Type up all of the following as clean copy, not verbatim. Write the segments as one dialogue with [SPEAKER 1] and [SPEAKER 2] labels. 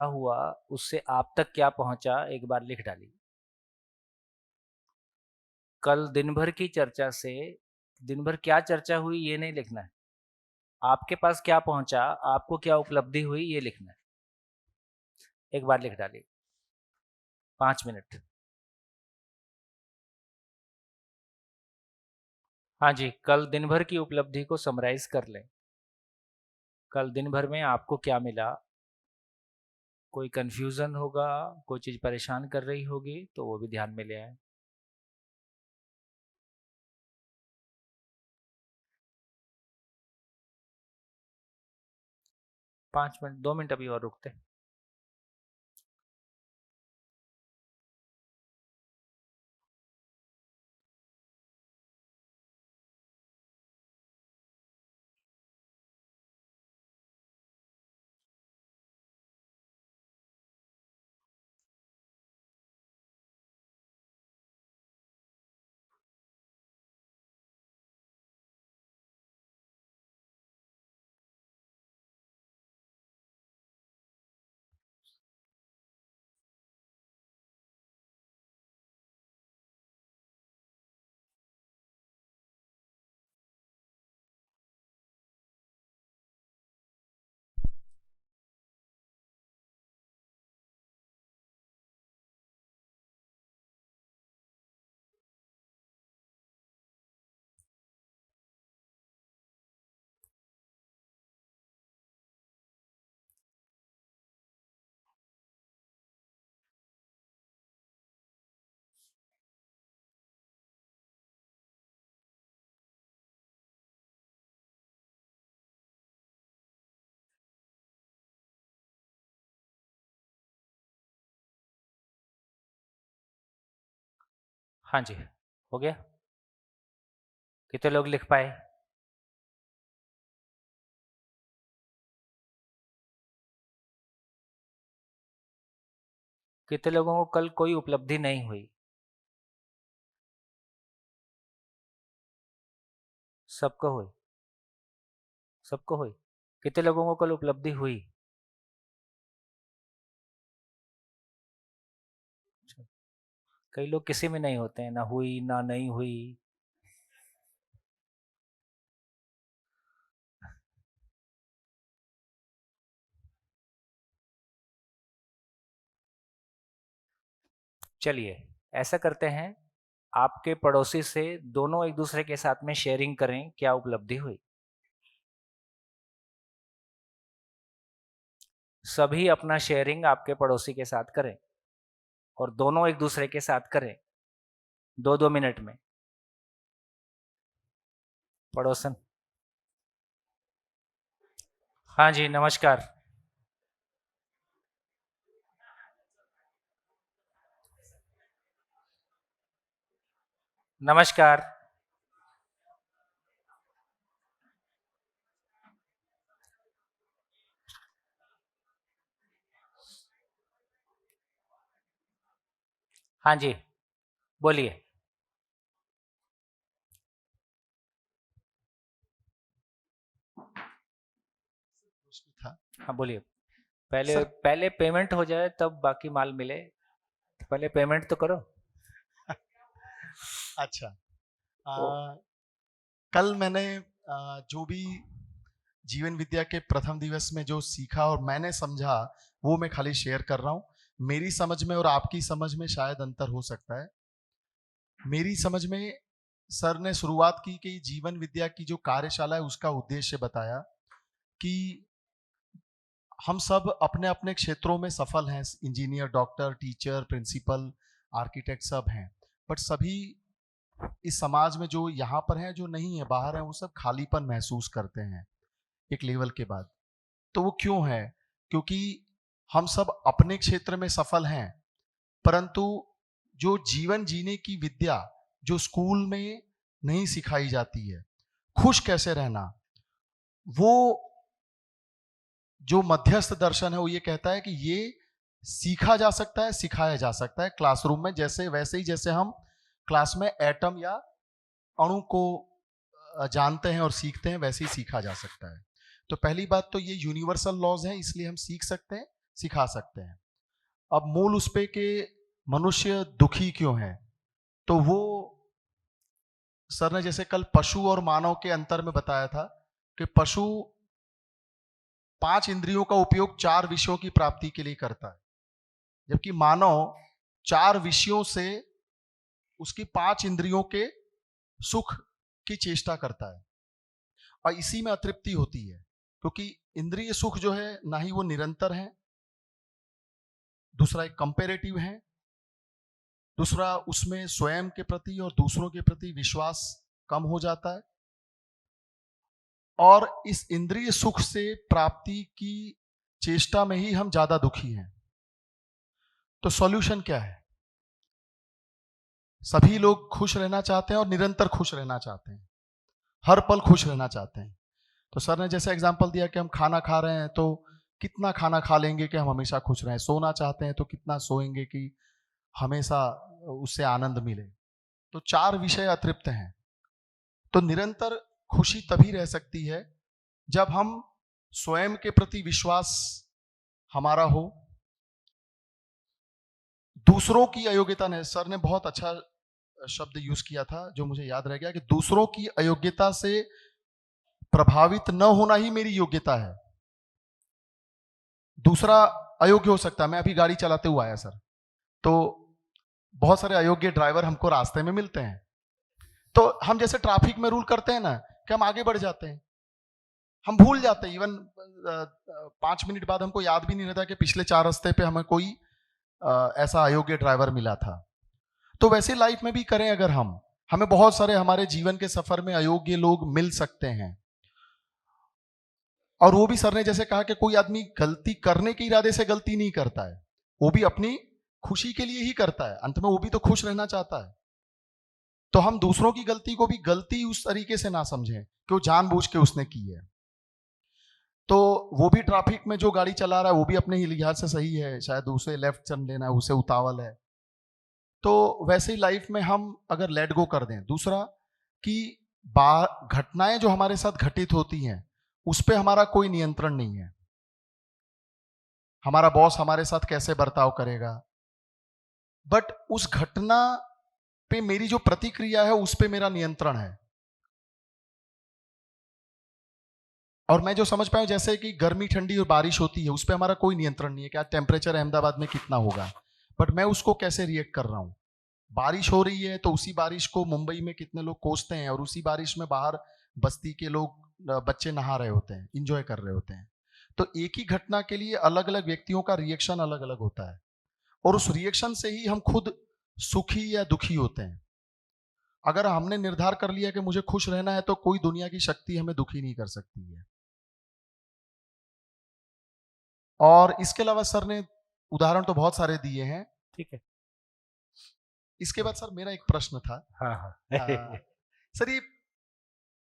[SPEAKER 1] हुआ उससे आप तक क्या पहुंचा, एक बार लिख डालिए। कल दिन भर की चर्चा से दिन भर क्या चर्चा हुई ये नहीं लिखना है, आपके पास क्या पहुंचा, आपको क्या उपलब्धि हुई ये लिखना है। एक बार लिख डालिए, 5 मिनट। हाँ जी, कल दिन भर की उपलब्धि को समराइज कर लें। कल दिन भर में आपको क्या मिला, कोई कंफ्यूजन होगा, कोई चीज़ परेशान कर रही होगी तो वो भी ध्यान में ले आए। 5 मिनट, 2 मिनट अभी और रुकते। हाँ जी, हो गया। कितने लोग लिख पाए? कितने लोगों को कल कोई उपलब्धि नहीं हुई? सबको हुई? सबको हुई? कितने लोगों को कल उपलब्धि हुई? अच्छा, कई लोग किसी में नहीं होते हैं, ना हुई ना नहीं हुई। चलिए ऐसा करते हैं, आपके पड़ोसी से दोनों एक दूसरे के साथ में शेयरिंग करें क्या उपलब्धि हुई। सभी अपना शेयरिंग आपके पड़ोसी के साथ करें और दोनों एक दूसरे के साथ करें, 2-2 मिनट में। पड़ोसन। हाँ जी, नमस्कार। नमस्कार। हाँ जी, बोलिए।
[SPEAKER 2] प्रश्न था
[SPEAKER 1] हाँ बोलिए। पहले
[SPEAKER 2] सर।
[SPEAKER 1] पहले पेमेंट हो जाए तब बाकी माल मिले, तो पहले पेमेंट तो करो।
[SPEAKER 2] अच्छा।
[SPEAKER 1] ओ,
[SPEAKER 2] कल मैंने जो भी जीवन विद्या के प्रथम दिवस में जो सीखा और मैंने समझा वो मैं खाली शेयर कर रहा हूँ। मेरी समझ में और आपकी समझ में शायद अंतर हो सकता है। मेरी समझ में सर ने शुरुआत की कि जीवन विद्या की जो कार्यशाला है उसका उद्देश्य बताया कि हम सब अपने अपने क्षेत्रों में सफल हैं, engineer, doctor, teacher, principal, architect सब हैं। बट सभी इस समाज में जो यहाँ पर हैं, जो नहीं है बाहर हैं, वो सब खालीपन महसूस करते हैं एक लेवल के बाद। तो वो क्यों है? क्योंकि हम सब अपने क्षेत्र में सफल हैं, परंतु जो जीवन जीने की विद्या जो स्कूल में नहीं सिखाई जाती है, खुश कैसे रहना, वो जो मध्यस्थ दर्शन है वो ये कहता है कि ये सीखा जा सकता है, सिखाया जा सकता है क्लासरूम में, जैसे वैसे ही जैसे हम क्लास में एटम या अणु को जानते हैं और सीखते हैं, वैसे ही सीखा जा सकता है। तो पहली बात तो ये यूनिवर्सल लॉज है, इसलिए हम सीख सकते हैं, सिखा सकते हैं। अब मूल उस पे कि मनुष्य दुखी क्यों है, तो वो सर ने जैसे कल पशु और मानव के अंतर में बताया था कि पशु 5 इंद्रियों का उपयोग 4 विषयों की प्राप्ति के लिए करता है, जबकि मानव 4 विषयों से उसकी 5 इंद्रियों के सुख की चेष्टा करता है, और इसी में अतृप्ति होती है, क्योंकि इंद्रिय सुख जो है ना ही वो निरंतर है, दूसरा एक कंपेरेटिव है, दूसरा उसमें स्वयं के प्रति और दूसरों के प्रति विश्वास कम हो जाता है, और इस इंद्रिय सुख से प्राप्ति की चेष्टा में ही हम ज्यादा दुखी हैं। तो सॉल्यूशन क्या है? सभी लोग खुश रहना चाहते हैं और निरंतर खुश रहना चाहते हैं, हर पल खुश रहना चाहते हैं। तो सर ने जैसे एग्जांपल दिया कि हम खाना खा रहे हैं तो कितना खाना खा लेंगे कि हम हमेशा खुश रहें, सोना चाहते हैं तो कितना सोएंगे कि हमेशा उससे आनंद मिले। तो 4 विषय अतृप्त हैं। तो निरंतर खुशी तभी रह सकती है जब हम स्वयं के प्रति विश्वास हमारा हो, दूसरों की अयोग्यता ने, सर ने बहुत अच्छा शब्द यूज किया था जो मुझे याद रह गया, कि दूसरों की अयोग्यता से प्रभावित न होना ही मेरी योग्यता है। दूसरा अयोग्य हो सकता है, मैं अभी गाड़ी चलाते हुए आया सर, तो बहुत सारे अयोग्य ड्राइवर हमको रास्ते में मिलते हैं, तो हम जैसे ट्रैफिक में रूल करते हैं ना कि हम आगे बढ़ जाते हैं, हम भूल जाते हैं, इवन 5 मिनट बाद हमको याद भी नहीं रहता कि पिछले 4 रास्ते पे हमें कोई ऐसा अयोग्य ड्राइवर मिला था। तो वैसे लाइफ में भी करें अगर हम, हमें बहुत सारे हमारे जीवन के सफर में अयोग्य लोग मिल सकते हैं, और वो भी सर ने जैसे कहा कि कोई आदमी गलती करने के इरादे से गलती नहीं करता है, वो भी अपनी खुशी के लिए ही करता है, अंत में वो भी तो खुश रहना चाहता है। तो हम दूसरों की गलती को भी गलती उस तरीके से ना समझें कि वो जानबूझ के उसने की है। तो वो भी ट्रैफिक में जो गाड़ी चला रहा है वो भी अपने ही लिहाज से सही है, शायद उसे लेफ्ट टर्न लेना है, उसे उतावल है। तो वैसे ही लाइफ में हम अगर लेट गो कर दें, दूसरा कि घटनाएं जो हमारे साथ घटित होती हैं उस पर हमारा कोई नियंत्रण नहीं है। हमारा बॉस हमारे साथ कैसे बर्ताव करेगा, बट उस घटना पे मेरी जो प्रतिक्रिया है उस पे मेरा नियंत्रण है। और मैं जो समझ पाया, जैसे कि गर्मी ठंडी और बारिश होती है उस पर हमारा कोई नियंत्रण नहीं है, क्या टेम्परेचर अहमदाबाद में कितना होगा, बट मैं उसको कैसे रिएक्ट कर रहा हूं। बारिश हो रही है तो उसी बारिश को मुंबई में कितने लोग कोसते हैं, और उसी बारिश में बाहर बस्ती के लोग बच्चे नहा रहे होते हैं, इंजॉय कर रहे होते हैं। तो एक ही घटना के लिए अलग अलग व्यक्तियों का रिएक्शन अलग अलग होता है, और उस रिएक्शन से ही हम खुद सुखी या दुखी होते हैं। अगर हमने निर्धार कर लिया कि मुझे खुश रहना है तो कोई दुनिया की शक्ति हमें दुखी नहीं कर सकती है। और इसके अलावा सर ने उदाहरण तो बहुत सारे दिए हैं।
[SPEAKER 1] ठीक है।
[SPEAKER 2] इसके बाद सर मेरा एक प्रश्न था।
[SPEAKER 1] हाँ हाँ
[SPEAKER 2] सर ये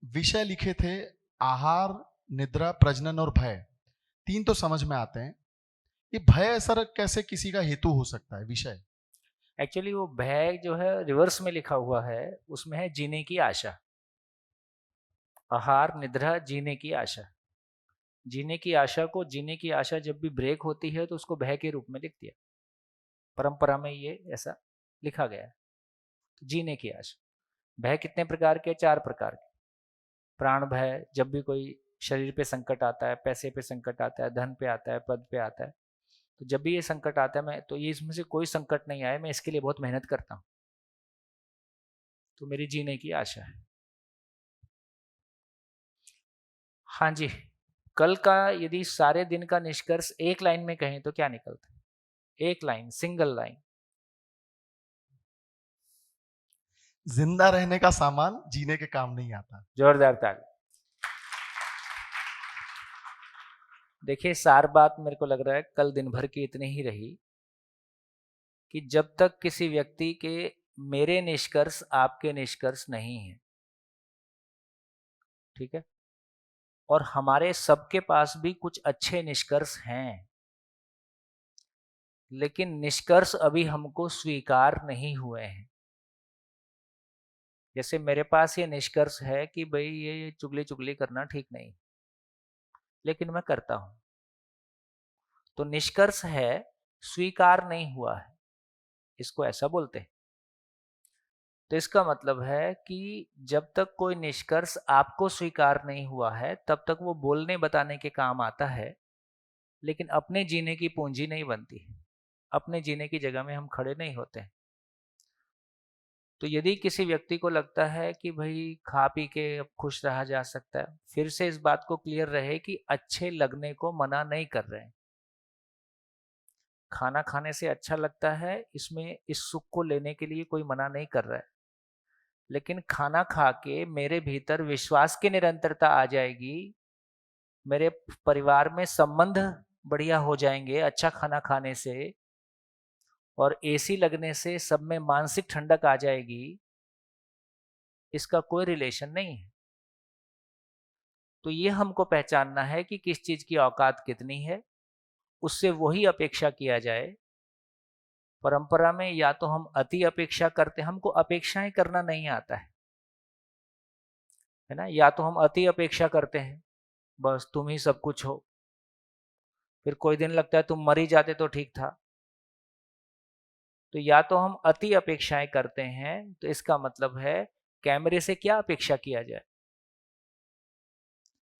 [SPEAKER 2] विषय लिखे थे, आहार, निद्रा, प्रजनन और भय, 3 तो समझ में आते हैं। ये भय सर कैसे किसी का हेतु हो सकता है विषय?
[SPEAKER 1] एक्चुअली वो भय जो है रिवर्स में लिखा हुआ है, उसमें है जीने की आशा। आहार, निद्रा, जीने की आशा। जीने की आशा को, जीने की आशा जब भी ब्रेक होती है तो उसको भय के रूप में लिख दिया, परंपरा में ये ऐसा लिखा गया है। जीने की आशा। भय कितने प्रकार के? 4 प्रकार के। प्राण भय, जब भी कोई शरीर पे संकट आता है, पैसे पे संकट आता है, धन पे आता है, पद पे आता है, तो जब भी ये संकट आता है, मैं तो ये इसमें से कोई संकट नहीं आए, मैं इसके लिए बहुत मेहनत करता हूँ, तो मेरी जीने की आशा है। हाँ जी। कल का यदि सारे दिन का निष्कर्ष एक लाइन में कहें तो क्या निकलता है? एक लाइन, सिंगल लाइन।
[SPEAKER 2] जिंदा रहने का सामान जीने के काम नहीं आता।
[SPEAKER 1] जोरदार ताली। देखिए, सार बात मेरे को लग रहा है कल दिन भर की इतनी ही रही कि जब तक किसी व्यक्ति के मेरे निष्कर्ष आपके निष्कर्ष नहीं है, ठीक है, और हमारे सबके पास भी कुछ अच्छे निष्कर्ष हैं, लेकिन निष्कर्ष अभी हमको स्वीकार नहीं हुए हैं। जैसे मेरे पास ये निष्कर्ष है कि भाई ये चुगली चुगली करना ठीक नहीं, लेकिन मैं करता हूं। तो निष्कर्ष है स्वीकार नहीं हुआ है, इसको ऐसा बोलते हैं। तो इसका मतलब है कि जब तक कोई निष्कर्ष आपको स्वीकार नहीं हुआ है तब तक वो बोलने बताने के काम आता है, लेकिन अपने जीने की पूंजी नहीं बनती, अपने जीने की जगह में हम खड़े नहीं होते हैं। तो यदि किसी व्यक्ति को लगता है कि भाई खा पी के अब खुश रहा जा सकता है, फिर से इस बात को क्लियर रहे कि अच्छे लगने को मना नहीं कर रहे हैं। खाना खाने से अच्छा लगता है, इसमें इस सुख को लेने के लिए कोई मना नहीं कर रहा है, लेकिन खाना खा के मेरे भीतर विश्वास की निरंतरता आ जाएगी, मेरे परिवार में संबंध बढ़िया हो जाएंगे अच्छा खाना खाने से, और एसी लगने से सब में मानसिक ठंडक आ जाएगी, इसका कोई रिलेशन नहीं है। तो ये हमको पहचानना है कि किस चीज की औकात कितनी है, उससे वही अपेक्षा किया जाए। परंपरा में या तो हम अति अपेक्षा करते, हमको अपेक्षाएं करना नहीं आता है ना, या तो हम अति अपेक्षा करते हैं, बस तुम ही सब कुछ हो, फिर कोई दिन लगता है तुम मर ही जाते तो ठीक था। तो या तो हम अति अपेक्षाएं करते हैं, तो इसका मतलब है कैमरे से क्या अपेक्षा किया जाए,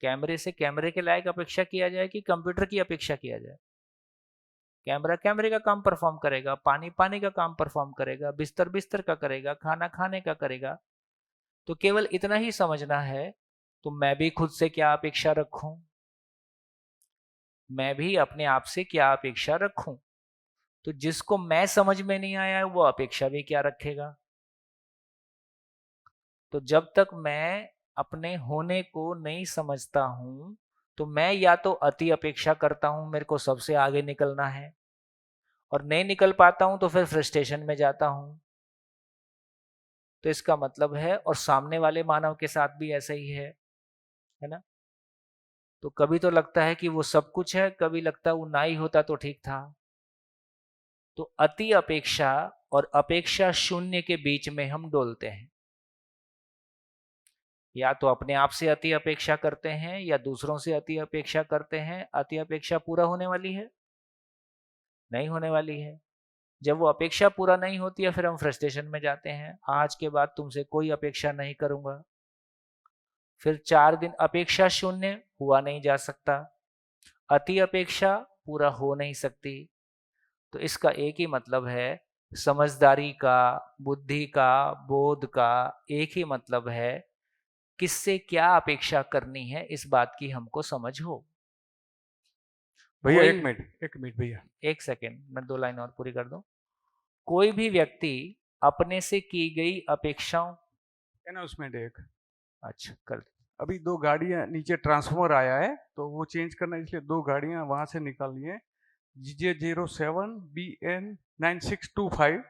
[SPEAKER 1] कैमरे से कैमरे के लायक अपेक्षा किया जाए कि कंप्यूटर की अपेक्षा किया जाए। कैमरा कैमरे का काम परफॉर्म करेगा, पानी पानी का काम परफॉर्म करेगा, बिस्तर बिस्तर का करेगा, खाना खाने का करेगा। तो केवल इतना ही समझना है, तो मैं भी खुद से क्या अपेक्षा रखूं, मैं भी अपने आप से क्या अपेक्षा रखूं। तो जिसको मैं समझ में नहीं आया है वो अपेक्षा भी क्या रखेगा। तो जब तक मैं अपने होने को नहीं समझता हूं, तो मैं या तो अति अपेक्षा करता हूं, मेरे को सबसे आगे निकलना है, और नहीं निकल पाता हूं तो फिर फ्रस्ट्रेशन में जाता हूं। तो इसका मतलब है, और सामने वाले मानव के साथ भी ऐसा ही है ना। तो कभी तो लगता है कि वो सब कुछ है, कभी लगता है वो ना ही होता तो ठीक था। तो अति अपेक्षा और अपेक्षा शून्य के बीच में हम डोलते हैं, या तो अपने आप से अति अपेक्षा करते हैं या दूसरों से अति अपेक्षा करते हैं। अति अपेक्षा पूरा होने वाली है? नहीं होने वाली है। जब वो अपेक्षा पूरा नहीं होती है फिर हम फ्रस्ट्रेशन में जाते हैं, आज के बाद तुमसे कोई अपेक्षा नहीं करूंगा। फिर 4 दिन अपेक्षा शून्य, हुआ नहीं जा सकता, अति अपेक्षा पूरा हो नहीं सकती। तो इसका एक ही मतलब है, समझदारी का, बुद्धि का, बोध का एक ही मतलब है, किससे क्या अपेक्षा करनी है इस बात की हमको समझ हो।
[SPEAKER 3] भैया
[SPEAKER 1] कोई,
[SPEAKER 3] एक मिनट भैया,
[SPEAKER 1] एक सेकेंड, मैं 2 लाइन और पूरी कर दूं। कोई भी व्यक्ति अपने से की गई अपेक्षाओं,
[SPEAKER 3] अनाउंसमेंट एक,
[SPEAKER 1] अच्छा कर दे।
[SPEAKER 3] अभी 2 गाड़ियां नीचे ट्रांसफॉर्मर आया है तो वो चेंज करना है, इसलिए 2 गाड़ियां वहां से निकालनी है। GJ07BN9625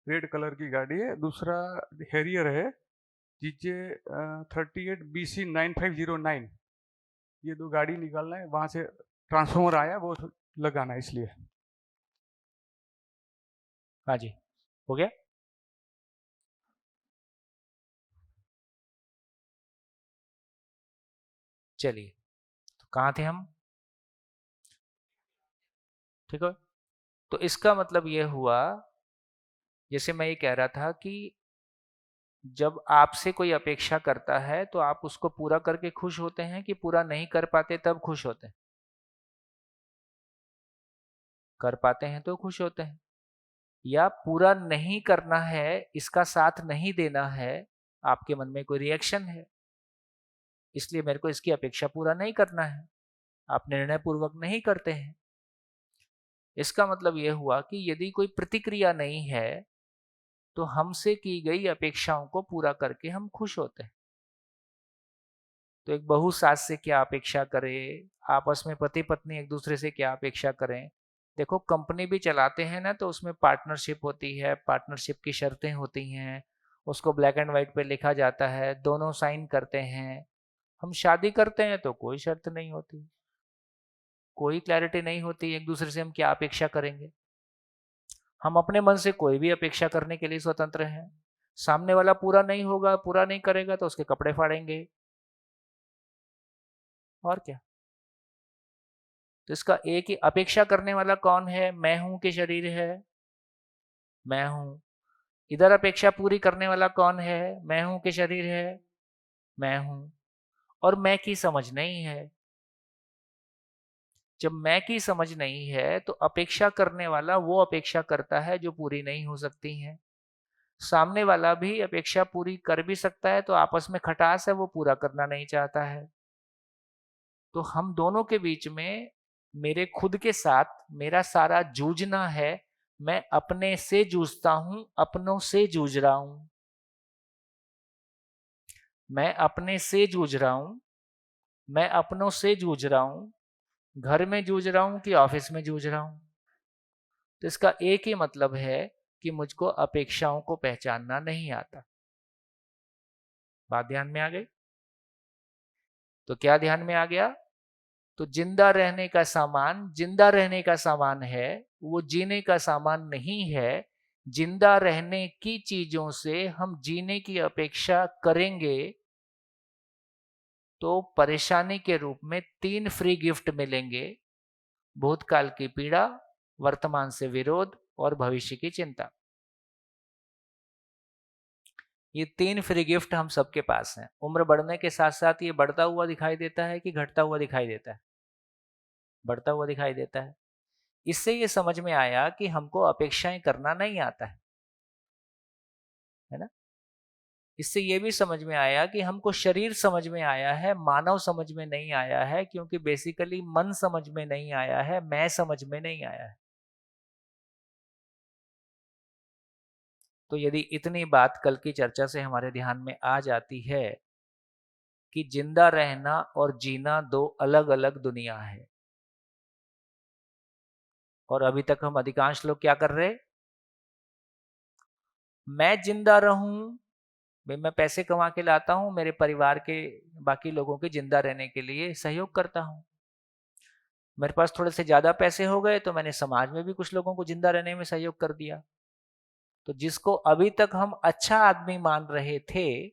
[SPEAKER 3] रेड कलर की गाड़ी है, दूसरा हैरियर है GJ38BC9509। ये 2 गाड़ी निकालना है, वहां से ट्रांसफॉर्मर आया वो लगाना है इसलिए।
[SPEAKER 1] हाँ जी, हो गया। चलिए, तो कहाँ थे हम? ठीक है। तो इसका मतलब ये हुआ, जैसे मैं ये कह रहा था कि जब आपसे कोई अपेक्षा करता है तो आप उसको पूरा करके खुश होते हैं कि पूरा नहीं कर पाते तब खुश होते हैं? कर पाते हैं तो खुश होते हैं, या पूरा नहीं करना है, इसका साथ नहीं देना है, आपके मन में कोई रिएक्शन है, इसलिए मेरे को इसकी अपेक्षा पूरा नहीं करना है, आप निर्णय पूर्वक नहीं करते हैं। इसका मतलब यह हुआ कि यदि कोई प्रतिक्रिया नहीं है तो हमसे की गई अपेक्षाओं को पूरा करके हम खुश होते हैं। तो एक बहू सास से क्या अपेक्षा करे, आपस में पति पत्नी एक दूसरे से क्या अपेक्षा करें। देखो कंपनी भी चलाते हैं ना, तो उसमें पार्टनरशिप होती है, पार्टनरशिप की शर्तें होती हैं, उसको ब्लैक एंड व्हाइट पे लिखा जाता है, दोनों साइन करते हैं। हम शादी करते हैं तो कोई शर्त नहीं होती, कोई क्लैरिटी नहीं होती एक दूसरे से हम क्या अपेक्षा करेंगे। हम अपने मन से कोई भी अपेक्षा करने के लिए स्वतंत्र हैं। सामने वाला पूरा नहीं होगा, पूरा नहीं करेगा तो उसके कपड़े फाड़ेंगे, और क्या। तो इसका एक ही अपेक्षा करने वाला कौन है? मैं हूं कि शरीर है? मैं हूं। इधर अपेक्षा पूरी करने वाला कौन है? मैं हूं कि शरीर है? मैं हूं। और मैं की समझ नहीं है। जब मैं की समझ नहीं है तो अपेक्षा करने वाला वो अपेक्षा करता है जो पूरी नहीं हो सकती है। सामने वाला भी अपेक्षा पूरी कर भी सकता है, तो आपस में खटास है, वो पूरा करना नहीं चाहता है। तो हम दोनों के बीच में मेरे खुद के साथ मेरा सारा जूझना है। मैं अपने से जूझता हूं, अपनों से जूझ रहा हूं। मैं अपने से जूझ रहा हूं, मैं अपनों से जूझ रहा हूं। घर में जूझ रहा हूं कि ऑफिस में जूझ रहा हूं। तो इसका एक ही मतलब है कि मुझको अपेक्षाओं को पहचानना नहीं आता। बात ध्यान में आ गई? तो क्या ध्यान में आ गया? तो जिंदा रहने का सामान जिंदा रहने का सामान है, वो जीने का सामान नहीं है। जिंदा रहने की चीजों से हम जीने की अपेक्षा करेंगे तो परेशानी के रूप में 3 फ्री गिफ्ट मिलेंगे: भूतकाल की पीड़ा, वर्तमान से विरोध और भविष्य की चिंता। ये 3 फ्री गिफ्ट हम सबके पास हैं। उम्र बढ़ने के साथ साथ ये बढ़ता हुआ दिखाई देता है कि घटता हुआ दिखाई देता है? बढ़ता हुआ दिखाई देता है। इससे ये समझ में आया कि हमको अपेक्षाएं करना नहीं आता है ना। इससे ये भी समझ में आया कि हमको शरीर समझ में आया है, मानव समझ में नहीं आया है, क्योंकि बेसिकली मन समझ में नहीं आया है, मैं समझ में नहीं आया है। तो यदि इतनी बात कल की चर्चा से हमारे ध्यान में आ जाती है कि जिंदा रहना और जीना 2 अलग अलग दुनिया है, और अभी तक हम अधिकांश लोग क्या कर रहे? मैं जिंदा रहूं, भाई मैं पैसे कमा के लाता हूं, मेरे परिवार के बाकी लोगों के जिंदा रहने के लिए सहयोग करता हूं। मेरे पास थोड़े से ज्यादा पैसे हो गए तो मैंने समाज में भी कुछ लोगों को जिंदा रहने में सहयोग कर दिया। तो जिसको अभी तक हम अच्छा आदमी मान रहे थे,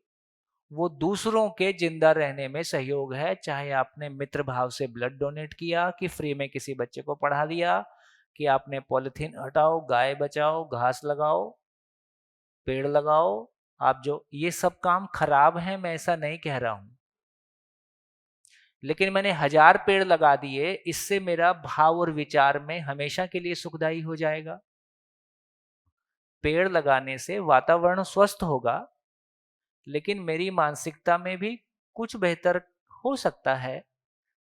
[SPEAKER 1] वो दूसरों के जिंदा रहने में सहयोग है। चाहे आपने मित्र भाव से ब्लड डोनेट किया, कि फ्री में किसी बच्चे को पढ़ा दिया, कि आपने पॉलिथीन हटाओ, गाय बचाओ, घास लगाओ, पेड़ लगाओ। आप जो ये सब काम खराब है, मैं ऐसा नहीं कह रहा हूं, लेकिन मैंने 1000 पेड़ लगा दिए, इससे मेरा भाव और विचार में हमेशा के लिए सुखदायी हो जाएगा? पेड़ लगाने से वातावरण स्वस्थ होगा, लेकिन मेरी मानसिकता में भी कुछ बेहतर हो सकता है।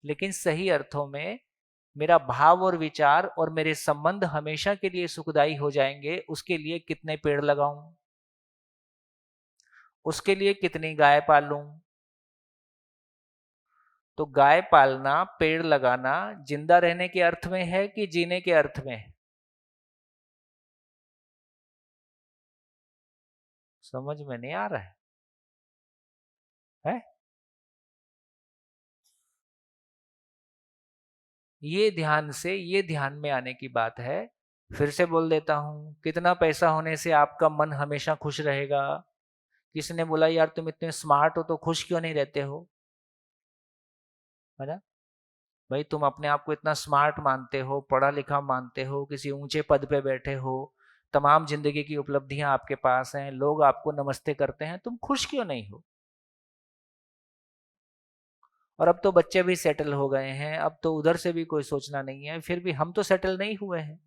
[SPEAKER 1] लेकिन सही अर्थों में मेरा भाव और विचार और मेरे संबंध हमेशा के लिए सुखदायी हो जाएंगे। उसके लिए कितने पेड़ लगाऊं? उसके लिए कितनी गाय पालूं? तो गाय पालना, पेड़ लगाना जिंदा रहने के अर्थ में है कि जीने के अर्थ में है? समझ में नहीं आ रहा है? ये ध्यान में आने की बात है। फिर से बोल देता हूं, कितना पैसा होने से आपका मन हमेशा खुश रहेगा? किसी ने बोला यार तुम इतने स्मार्ट हो तो खुश क्यों नहीं रहते हो, है ना? भाई तुम अपने आप को इतना स्मार्ट मानते हो, पढ़ा लिखा मानते हो, किसी ऊंचे पद पे बैठे हो, तमाम जिंदगी की उपलब्धियां आपके पास हैं, लोग आपको नमस्ते करते हैं, तुम खुश क्यों नहीं हो? और अब तो बच्चे भी सेटल हो गए हैं, अब तो उधर से भी कोई सोचना नहीं है, फिर भी हम तो सेटल नहीं हुए हैं।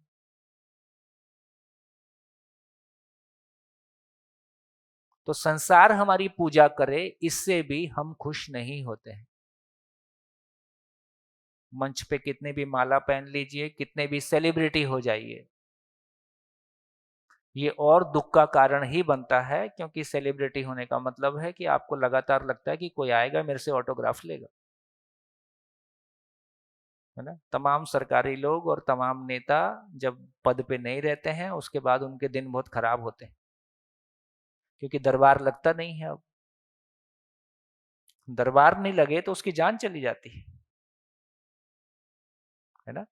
[SPEAKER 1] तो संसार हमारी पूजा करे, इससे भी हम खुश नहीं होते हैं। मंच पे कितने भी माला पहन लीजिए, कितने भी सेलिब्रिटी हो जाइए, ये और दुख का कारण ही बनता है, क्योंकि सेलिब्रिटी होने का मतलब है कि आपको लगातार लगता है कि कोई आएगा मेरे से ऑटोग्राफ लेगा, है ना। तमाम सरकारी लोग और तमाम नेता जब पद पे नहीं रहते हैं, उसके बाद उनके दिन बहुत खराब होते हैं, क्योंकि दरबार लगता नहीं है। अब दरबार नहीं लगे तो उसकी जान चली जाती है ना।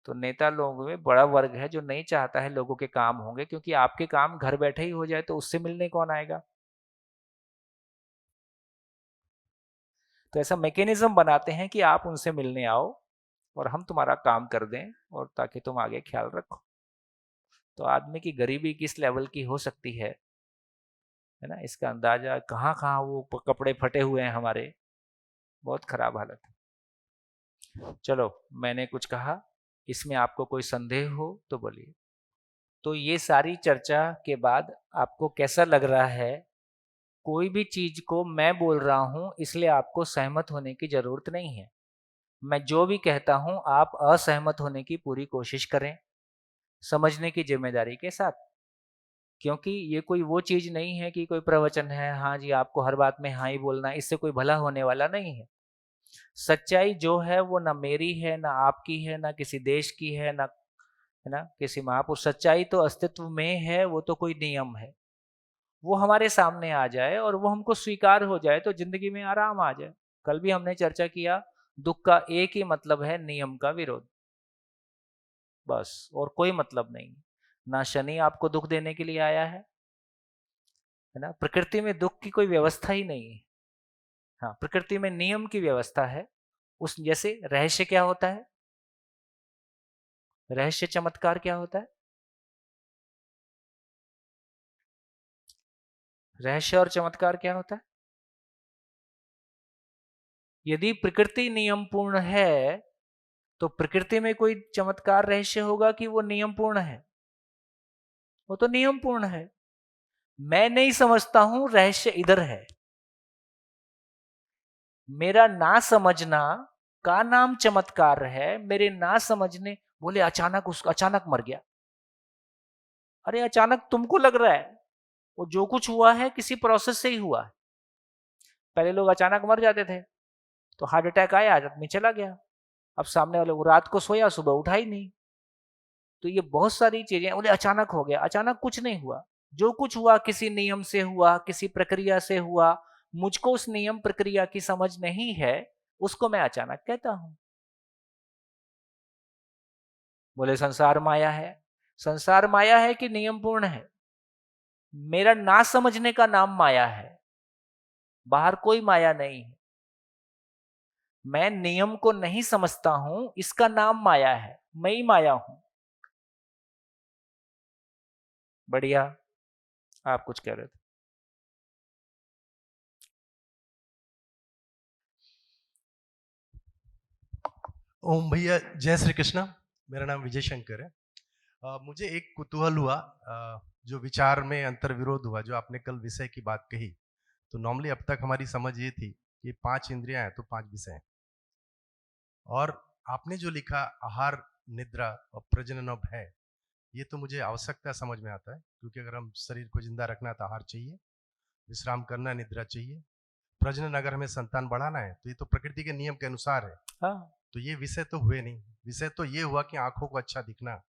[SPEAKER 1] तो नेता लोगों में बड़ा वर्ग है जो नहीं चाहता है लोगों के काम होंगे, क्योंकि आपके काम घर बैठे ही हो जाए तो उससे मिलने कौन आएगा? तो ऐसा मैकेनिज्म बनाते हैं कि आप उनसे मिलने आओ, और हम तुम्हारा काम कर दें और ताकि तुम आगे ख्याल रखो। तो आदमी की गरीबी किस लेवल की हो सकती है ना, इसका अंदाजा कहाँ कहाँ वो कपड़े फटे हुए हैं हमारे, बहुत खराब हालत है। चलो, मैंने कुछ कहा, इसमें आपको कोई संदेह हो तो बोलिए। तो ये सारी चर्चा के बाद आपको कैसा लग रहा है? कोई भी चीज को मैं बोल रहा हूं इसलिए आपको सहमत होने की जरूरत नहीं है। मैं जो भी कहता हूं आप असहमत होने की पूरी कोशिश करें, समझने की जिम्मेदारी के साथ। क्योंकि ये कोई वो चीज नहीं है कि कोई प्रवचन है, हाँ जी आपको हर बात में हाँ ही बोलना है, इससे कोई भला होने वाला नहीं है। सच्चाई जो है वो ना मेरी है, ना आपकी है, ना किसी देश की है, ना है ना किसी महापुरुष। सच्चाई तो अस्तित्व में है, वो तो कोई नियम है। वो हमारे सामने आ जाए और वो हमको स्वीकार हो जाए तो जिंदगी में आराम आ जाए। कल भी हमने चर्चा किया, दुख का एक ही मतलब है, नियम का विरोध, बस और कोई मतलब नहीं। ना शनि आपको दुख देने के लिए आया है ना, प्रकृति में दुख की कोई व्यवस्था ही नहीं है। हाँ, प्रकृति में नियम की व्यवस्था है। उस जैसे रहस्य क्या होता है, रहस्य चमत्कार क्या होता है? रहस्य और चमत्कार क्या होता है? यदि प्रकृति नियम पूर्ण है तो प्रकृति में कोई चमत्कार रहस्य होगा कि वो नियम पूर्ण है? वो तो नियम पूर्ण है। मैं नहीं समझता हूं, रहस्य इधर है। मेरा ना समझना का नाम चमत्कार है। मेरे ना समझने, बोले अचानक मर गया। अरे अचानक तुमको लग रहा है, वो जो कुछ हुआ है किसी प्रोसेस से ही हुआ है। पहले लोग अचानक मर जाते थे, तो हार्ट अटैक आया, आदमी चला गया। अब सामने वाले वो रात को सोया, सुबह उठा ही नहीं। तो ये बहुत सारी चीजें, बोले अचानक हो गया। अचानक कुछ नहीं हुआ, जो कुछ हुआ किसी नियम से हुआ, किसी प्रक्रिया से हुआ। मुझको उस नियम प्रक्रिया की समझ नहीं है, उसको मैं अचानक कहता हूं। बोले संसार माया है। संसार माया है कि नियम पूर्ण है? मेरा ना समझने का नाम माया है, बाहर कोई माया नहीं है। मैं नियम को नहीं समझता हूं, इसका नाम माया है, मैं ही माया हूं। बढ़िया, आप कुछ कह रहे थे।
[SPEAKER 4] ओम भैया, जय श्री कृष्णा। मेरा नाम विजय शंकर है। मुझे एक कुतूहल हुआ, जो विचार में अंतर विरोध हुआ, जो आपने कल विषय की बात कही। तो नॉर्मली अब तक हमारी समझ ये थी कि 5 इंद्रियां हैं तो 5 विषय हैं। और आपने जो लिखा आहार, निद्रा और प्रजनन और भय, ये तो मुझे आवश्यकता समझ में आता है, क्योंकि अगर हम शरीर को जिंदा रखना है तो आहार चाहिए, विश्राम करना, निद्रा चाहिए, प्रजनन अगर हमें संतान बढ़ाना है तो ये तो प्रकृति के नियम के अनुसार है।
[SPEAKER 1] हाँ,
[SPEAKER 4] तो ये विषय तो हुए नहीं। विषय तो ये हुआ कि आंखों को अच्छा दिखना,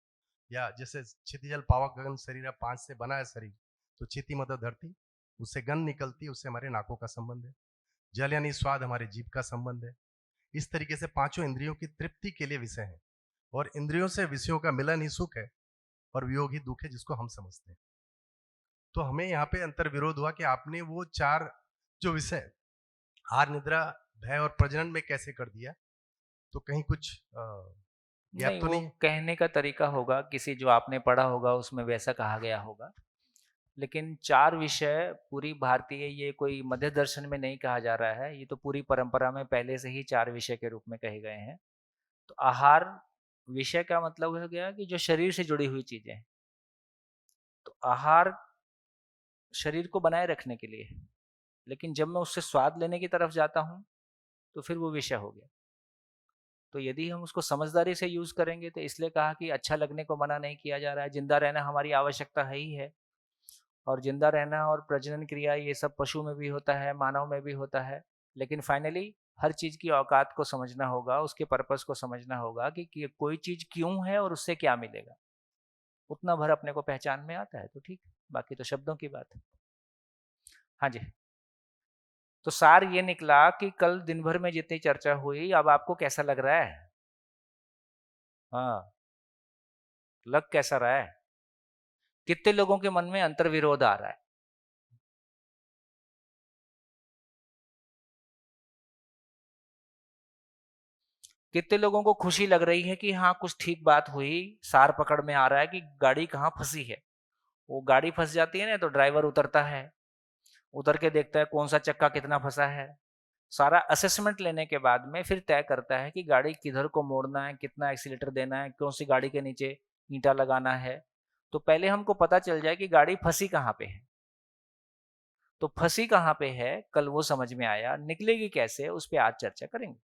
[SPEAKER 4] या जैसे क्षितिजल पावक गगन शरीर 5 से बना है शरीर, तो क्षिति मतलब धरती, उससे गंध निकलती है, उससे हमारे नाकों का संबंध है। जल यानी स्वाद, हमारे जीभ का संबंध है। इस तरीके से पांचों इंद्रियों की तृप्ति के लिए विषय है, और इंद्रियों से विषयों का मिलन ही सुख है और वियोग ही दुख है, जिसको हम समझते हैं। तो हमें यहाँ पे अंतर विरोध हुआ कि आपने वो 4 जो विषय आहार, निद्रा, भय और प्रजनन में कैसे कर दिया। तो कहीं कुछ गैप
[SPEAKER 1] नहीं,
[SPEAKER 4] तो
[SPEAKER 1] वो
[SPEAKER 4] नहीं है?
[SPEAKER 1] कहने का तरीका होगा, किसी जो आपने पढ़ा होगा उसमें वैसा कहा गया होगा। लेकिन 4 विषय पूरी भारतीय, ये कोई मध्य दर्शन में नहीं कहा जा रहा है, ये तो पूरी परंपरा में पहले से ही 4 विषय के रूप में कहे गए हैं। तो आहार विषय का मतलब हो गया कि जो शरीर से जुड़ी हुई चीजें हैं। तो आहार शरीर को बनाए रखने के लिए है। लेकिन जब मैं उससे स्वाद लेने की तरफ जाता हूं तो फिर वो विषय हो गया। तो यदि हम उसको समझदारी से यूज करेंगे, तो इसलिए कहा कि अच्छा लगने को मना नहीं किया जा रहा है। जिंदा रहना हमारी आवश्यकता है ही है, और जिंदा रहना और प्रजनन क्रिया ये सब पशु में भी होता है, मानव में भी होता है। लेकिन फाइनली हर चीज की औकात को समझना होगा, उसके पर्पस को समझना होगा कि कोई चीज क्यों है और उससे क्या मिलेगा। उतना भर अपने को पहचान में आता है तो ठीक, बाकी तो शब्दों की बात है। हाँ जी। तो सार ये निकला कि कल दिन भर में जितनी चर्चा हुई, अब आपको कैसा लग रहा है? हाँ, लग कैसा रहा है? कितने लोगों के मन में अंतर विरोध आ रहा है? कितने लोगों को खुशी लग रही है कि हाँ कुछ ठीक बात हुई, सार पकड़ में आ रहा है कि गाड़ी कहाँ फंसी है। वो गाड़ी फंस जाती है ना तो ड्राइवर उतरता है, उतर के देखता है कौन सा चक्का कितना फंसा है, सारा असेसमेंट लेने के बाद में फिर तय करता है कि गाड़ी किधर को मोड़ना है, कितना एक्सीलेटर देना है, कौन सी गाड़ी के नीचे ईंटा लगाना है। तो पहले हमको पता चल जाए कि गाड़ी फंसी कहाँ पे है। तो फंसी कहाँ पे है कल वो समझ में आया, निकलेगी कैसे उस पर आज चर्चा करेंगे।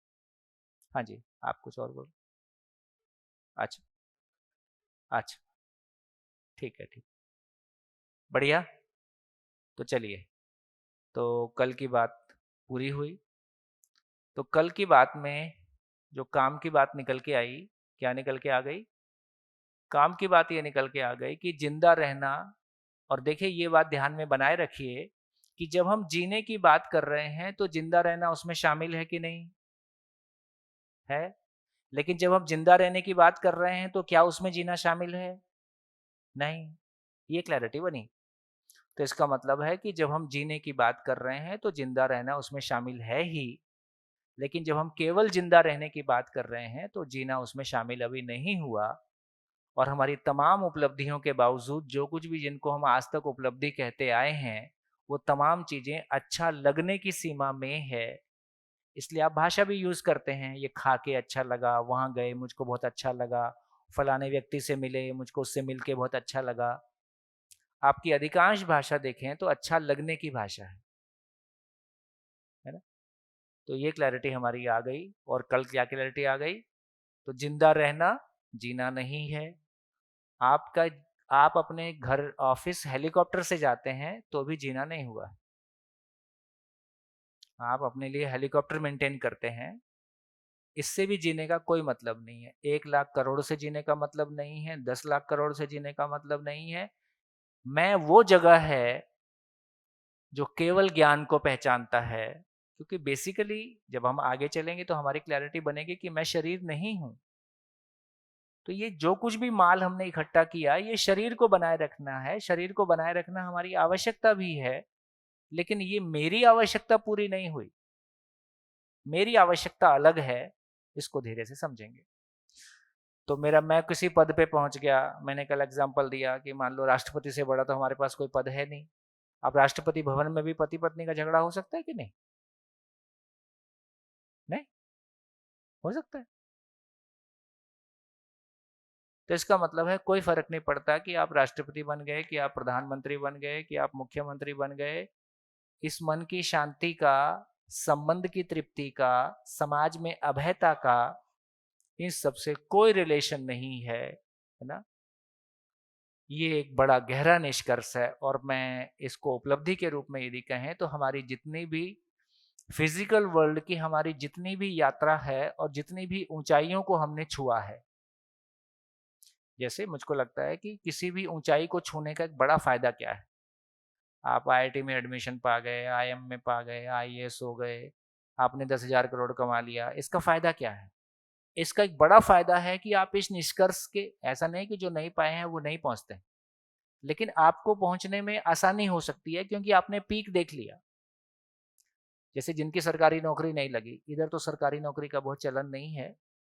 [SPEAKER 1] हाँ जी, आप कुछ और बोलो। अच्छा अच्छा, ठीक है, ठीक, बढ़िया। तो चलिए, तो कल की बात पूरी हुई। तो कल की बात में जो काम की बात निकल के आई, क्या निकल के आ गई? काम की बात ये निकल के आ गई कि जिंदा रहना। और देखिए ये बात ध्यान में बनाए रखिए कि जब हम जीने की बात कर रहे हैं तो जिंदा रहना उसमें शामिल है कि नहीं है। लेकिन जब हम जिंदा रहने की बात कर रहे हैं तो क्या उसमें जीना शामिल है? नहीं। ये क्लैरिटी बनी। तो इसका मतलब है कि जब हम जीने की बात कर रहे हैं तो जिंदा रहना उसमें शामिल है ही, लेकिन जब हम केवल जिंदा रहने की बात कर रहे हैं तो जीना उसमें शामिल अभी नहीं हुआ। और हमारी तमाम उपलब्धियों के बावजूद जो कुछ भी जिनको हम आज तक उपलब्धि कहते आए हैं वो तमाम चीजें अच्छा लगने की सीमा में है। इसलिए आप भाषा भी यूज करते हैं, ये खा के अच्छा लगा, वहां गए मुझको बहुत अच्छा लगा, फलाने व्यक्ति से मिले मुझको उससे मिलके बहुत अच्छा लगा। आपकी अधिकांश भाषा देखें तो अच्छा लगने की भाषा है ना। तो ये क्लैरिटी हमारी आ गई। और कल क्या क्लैरिटी आ गई? तो जिंदा रहना जीना नहीं है। आपका आप अपने घर ऑफिस हेलीकॉप्टर से जाते हैं तो भी जीना नहीं हुआ। आप अपने लिए हेलीकॉप्टर मेंटेन करते हैं, इससे भी जीने का कोई मतलब नहीं है। 1 लाख करोड़ से जीने का मतलब नहीं है, 10 लाख करोड़ से जीने का मतलब नहीं है। मैं वो जगह है जो केवल ज्ञान को पहचानता है। क्योंकि बेसिकली जब हम आगे चलेंगे तो हमारी क्लैरिटी बनेगी कि मैं शरीर नहीं हूं। तो ये जो कुछ भी माल हमने इकट्ठा किया ये शरीर को बनाए रखना है, शरीर को बनाए रखना हमारी आवश्यकता भी है, लेकिन ये मेरी आवश्यकता पूरी नहीं हुई। मेरी आवश्यकता अलग है, इसको धीरे से समझेंगे। तो मैं किसी पद पे पहुंच गया, मैंने कल एग्जांपल दिया कि मान लो राष्ट्रपति से बड़ा तो हमारे पास कोई पद है नहीं। अब राष्ट्रपति भवन में भी पति पत्नी का झगड़ा हो सकता है कि नहीं? नहीं हो सकता है। तो इसका मतलब है कोई फर्क नहीं पड़ता कि आप राष्ट्रपति बन गए, कि आप प्रधानमंत्री बन गए, कि आप मुख्यमंत्री बन गए। इस मन की शांति का, संबंध की तृप्ति का, समाज में अभयता का, इन सबसे कोई रिलेशन नहीं है ना। ये एक बड़ा गहरा निष्कर्ष है। और मैं इसको उपलब्धि के रूप में यदि कहें तो हमारी जितनी भी फिजिकल वर्ल्ड की हमारी जितनी भी यात्रा है और जितनी भी ऊंचाइयों को हमने छुआ है, जैसे मुझको लगता है कि किसी भी ऊंचाई को छूने का एक बड़ा फायदा क्या है। आप आईआईटी में एडमिशन पा गए, आईएम में पा गए, आईएएस हो गए, आपने 10,000 करोड़ कमा लिया, इसका फायदा क्या है? इसका एक बड़ा फायदा है कि आप इस निष्कर्ष के, ऐसा नहीं कि जो नहीं पाए हैं वो नहीं पहुंचते, लेकिन आपको पहुंचने में आसानी हो सकती है क्योंकि आपने पीक देख लिया। जैसे जिनकी सरकारी नौकरी नहीं लगी, इधर तो सरकारी नौकरी का बहुत चलन नहीं है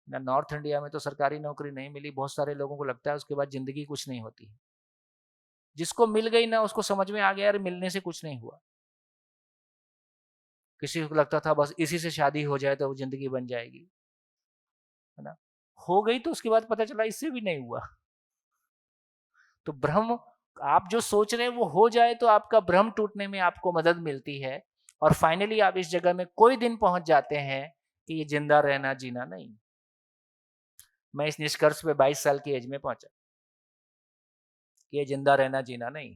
[SPEAKER 1] ना, नॉर्थ इंडिया में तो सरकारी नौकरी नहीं मिली, बहुत सारे लोगों को लगता है उसके बाद जिंदगी कुछ नहीं होती। जिसको मिल गई ना उसको समझ में आ गया यार मिलने से कुछ नहीं हुआ। किसी को लगता था बस इसी से शादी हो जाए तो जिंदगी बन जाएगी, है ना। हो गई तो उसके बाद पता चला इससे भी नहीं हुआ। तो भ्रम, आप जो सोच रहे हैं वो हो जाए तो आपका भ्रम टूटने में आपको मदद मिलती है। और फाइनली आप इस जगह में कोई दिन पहुंच जाते हैं कि ये जिंदा रहना जीना नहीं। मैं इस निष्कर्ष पे 22 साल की एज में पहुंचा कि ये जिंदा रहना जीना नहीं,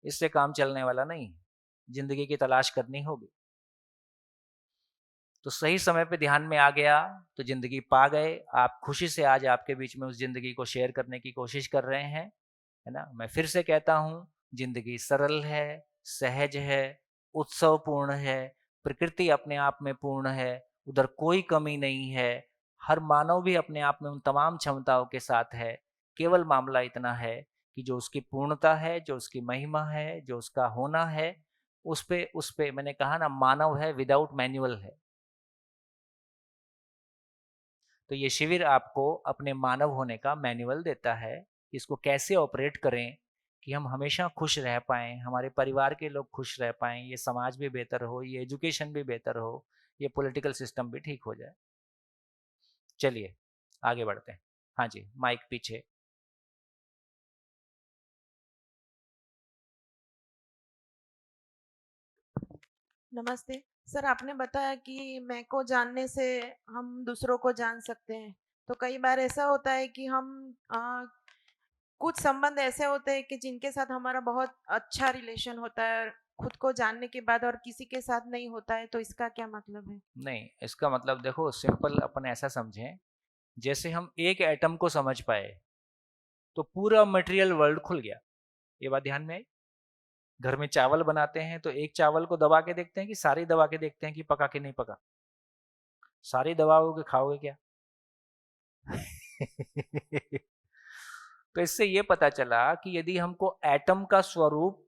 [SPEAKER 1] इससे काम चलने वाला नहीं, जिंदगी की तलाश करनी होगी। तो सही समय पे ध्यान में आ गया तो जिंदगी पा गए। आप खुशी से आज आपके बीच में उस जिंदगी को शेयर करने की कोशिश कर रहे हैं, है ना। मैं फिर से कहता हूँ, जिंदगी सरल है, सहज है, उत्सवपूर्ण है, प्रकृति अपने आप में पूर्ण है, उधर कोई कमी नहीं है। हर मानव भी अपने आप में उन तमाम क्षमताओं के साथ है। केवल मामला इतना है कि जो उसकी पूर्णता है, जो उसकी महिमा है, जो उसका होना है, उस पे मैंने कहा ना, मानव है विदाउट मैनुअल है। तो ये शिविर आपको अपने मानव होने का मैनुअल देता है, इसको कैसे ऑपरेट करें कि हम हमेशा खुश रह पाएँ, हमारे परिवार के लोग खुश रह पाएँ, ये समाज भी बेहतर हो, ये एजुकेशन भी बेहतर हो, ये पॉलिटिकल सिस्टम भी ठीक हो जाए। चलिए आगे बढ़ते हैं। हाँ जी, माइक पीछे।
[SPEAKER 5] नमस्ते सर, आपने बताया कि मैं को जानने से हम दूसरों को जान सकते हैं। तो कई बार ऐसा होता है कि हम कुछ संबंध ऐसे होते हैं कि जिनके साथ हमारा बहुत अच्छा रिलेशन होता है और खुद को जानने के बाद और किसी के साथ नहीं होता है, तो इसका क्या मतलब है?
[SPEAKER 1] नहीं, इसका मतलब देखो सिंपल अपन ऐसा समझें, जैसे हम एक एटम को समझ पाए तो पूरा मटेरियल वर्ल्ड खुल गया। ये बात ध्यान में आई? घर में चावल बनाते हैं तो एक चावल को दबा के देखते हैं कि सारी दबा के देखते हैं कि पका कि नहीं पका? सारी दबाओगे खाओगे क्या? तो इससे ये पता चला कि यदि हमको एटम का स्वरूप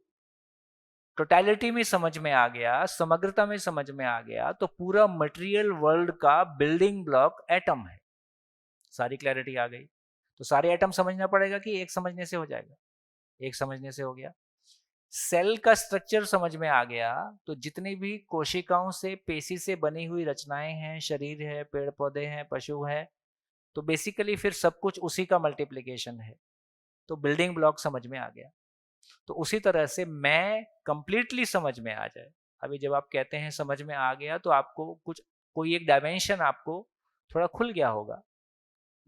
[SPEAKER 1] टोटलिटी में समझ में आ गया, समग्रता में समझ में आ गया, तो पूरा मटेरियल वर्ल्ड का बिल्डिंग ब्लॉक एटम है। सारी क्लैरिटी आ गई। तो सारे एटम समझना पड़ेगा कि एक समझने से हो जाएगा? एक समझने से हो गया। सेल का स्ट्रक्चर समझ में आ गया तो जितनी भी कोशिकाओं से पेशी से बनी हुई रचनाएं हैं, शरीर है, पेड़ पौधे हैं, पशु है, तो बेसिकली फिर सब कुछ उसी का मल्टीप्लिकेशन है। तो बिल्डिंग ब्लॉक समझ में आ गया। तो उसी तरह से मैं कंप्लीटली समझ में आ जाए। अभी जब आप कहते हैं समझ में आ गया तो आपको कुछ कोई एक डायमेंशन आपको थोड़ा खुल गया होगा,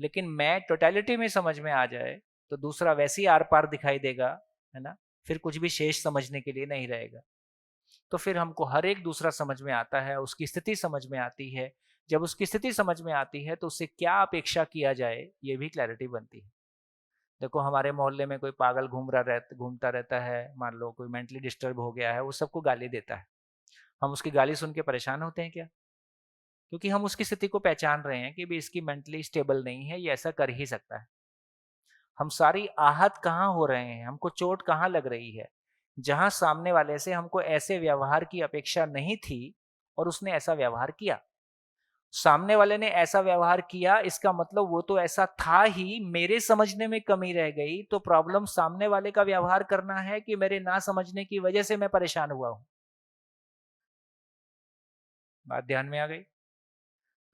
[SPEAKER 1] लेकिन मैं टोटलिटी में समझ में आ जाए तो दूसरा वैसे ही आर पार दिखाई देगा, है ना? फिर कुछ भी शेष समझने के लिए नहीं रहेगा। तो फिर हमको हर एक दूसरा समझ में आता है, उसकी स्थिति समझ में आती है। जब उसकी स्थिति समझ में आती है तो उससे क्या अपेक्षा किया जाए ये भी क्लैरिटी बनती है। देखो हमारे मोहल्ले में कोई पागल घूमता रहता है, मान लो कोई मेंटली डिस्टर्ब हो गया है, वो सबको गाली देता है। हम उसकी गाली सुन के परेशान होते हैं क्या? क्योंकि हम उसकी स्थिति को पहचान रहे हैं कि भी इसकी मेंटली स्टेबल नहीं है, ये ऐसा कर ही सकता है। हम सारी आहत कहाँ हो रहे हैं, हमको चोट कहाँ लग रही है? जहां सामने वाले से हमको ऐसे व्यवहार की अपेक्षा नहीं थी और उसने ऐसा व्यवहार किया। सामने वाले ने ऐसा व्यवहार किया, इसका मतलब वो तो ऐसा था ही, मेरे समझने में कमी रह गई। तो प्रॉब्लम सामने वाले का व्यवहार करना है कि मेरे ना समझने की वजह से मैं परेशान हुआ हूं? बात ध्यान में आ गई?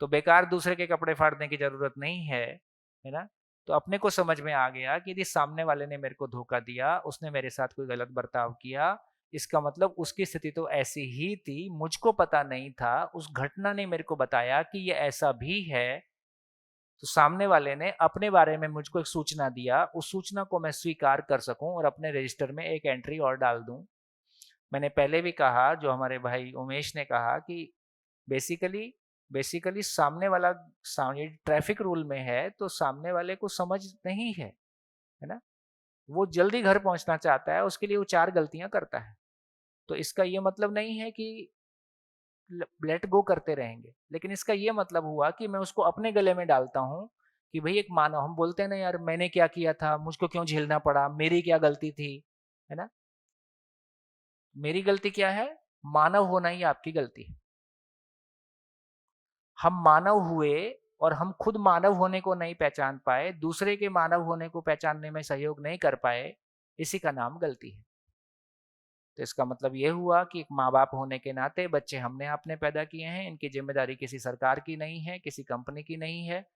[SPEAKER 1] तो बेकार दूसरे के कपड़े फाड़ने की जरूरत नहीं है ना? तो अपने को समझ में आ गया कि यदि सामने वाले ने मेरे को धोखा दिया, उसने मेरे साथ कोई गलत बर्ताव किया, इसका मतलब उसकी स्थिति तो ऐसी ही थी, मुझको पता नहीं था, उस घटना ने मेरे को बताया कि ये ऐसा भी है। तो सामने वाले ने अपने बारे में मुझको एक सूचना दिया, उस सूचना को मैं स्वीकार कर सकूं और अपने रजिस्टर में एक एंट्री और डाल दूं। मैंने पहले भी कहा, जो हमारे भाई उमेश ने कहा कि बेसिकली बेसिकली सामने वाला ट्रैफिक रूल में है तो सामने वाले को समझ नहीं है ना? वो जल्दी घर पहुंचना चाहता है, उसके लिए वो 4 गलतियां करता है। तो इसका ये मतलब नहीं है कि लेट गो करते रहेंगे, लेकिन इसका ये मतलब हुआ कि मैं उसको अपने गले में डालता हूँ कि भाई एक मानव, हम बोलते हैं ना यार मैंने क्या किया था, मुझको क्यों झेलना पड़ा, मेरी क्या गलती थी, है ना? मेरी गलती क्या है? मानव होना ही आपकी गलती है। हम मानव हुए और हम खुद मानव होने को नहीं पहचान पाए, दूसरे के मानव होने को पहचानने में सहयोग नहीं कर पाए, इसी का नाम गलती है। तो इसका मतलब ये हुआ कि एक माँ बाप होने के नाते बच्चे हमने आपने पैदा किए हैं, इनकी जिम्मेदारी किसी सरकार की नहीं है, किसी कंपनी की नहीं है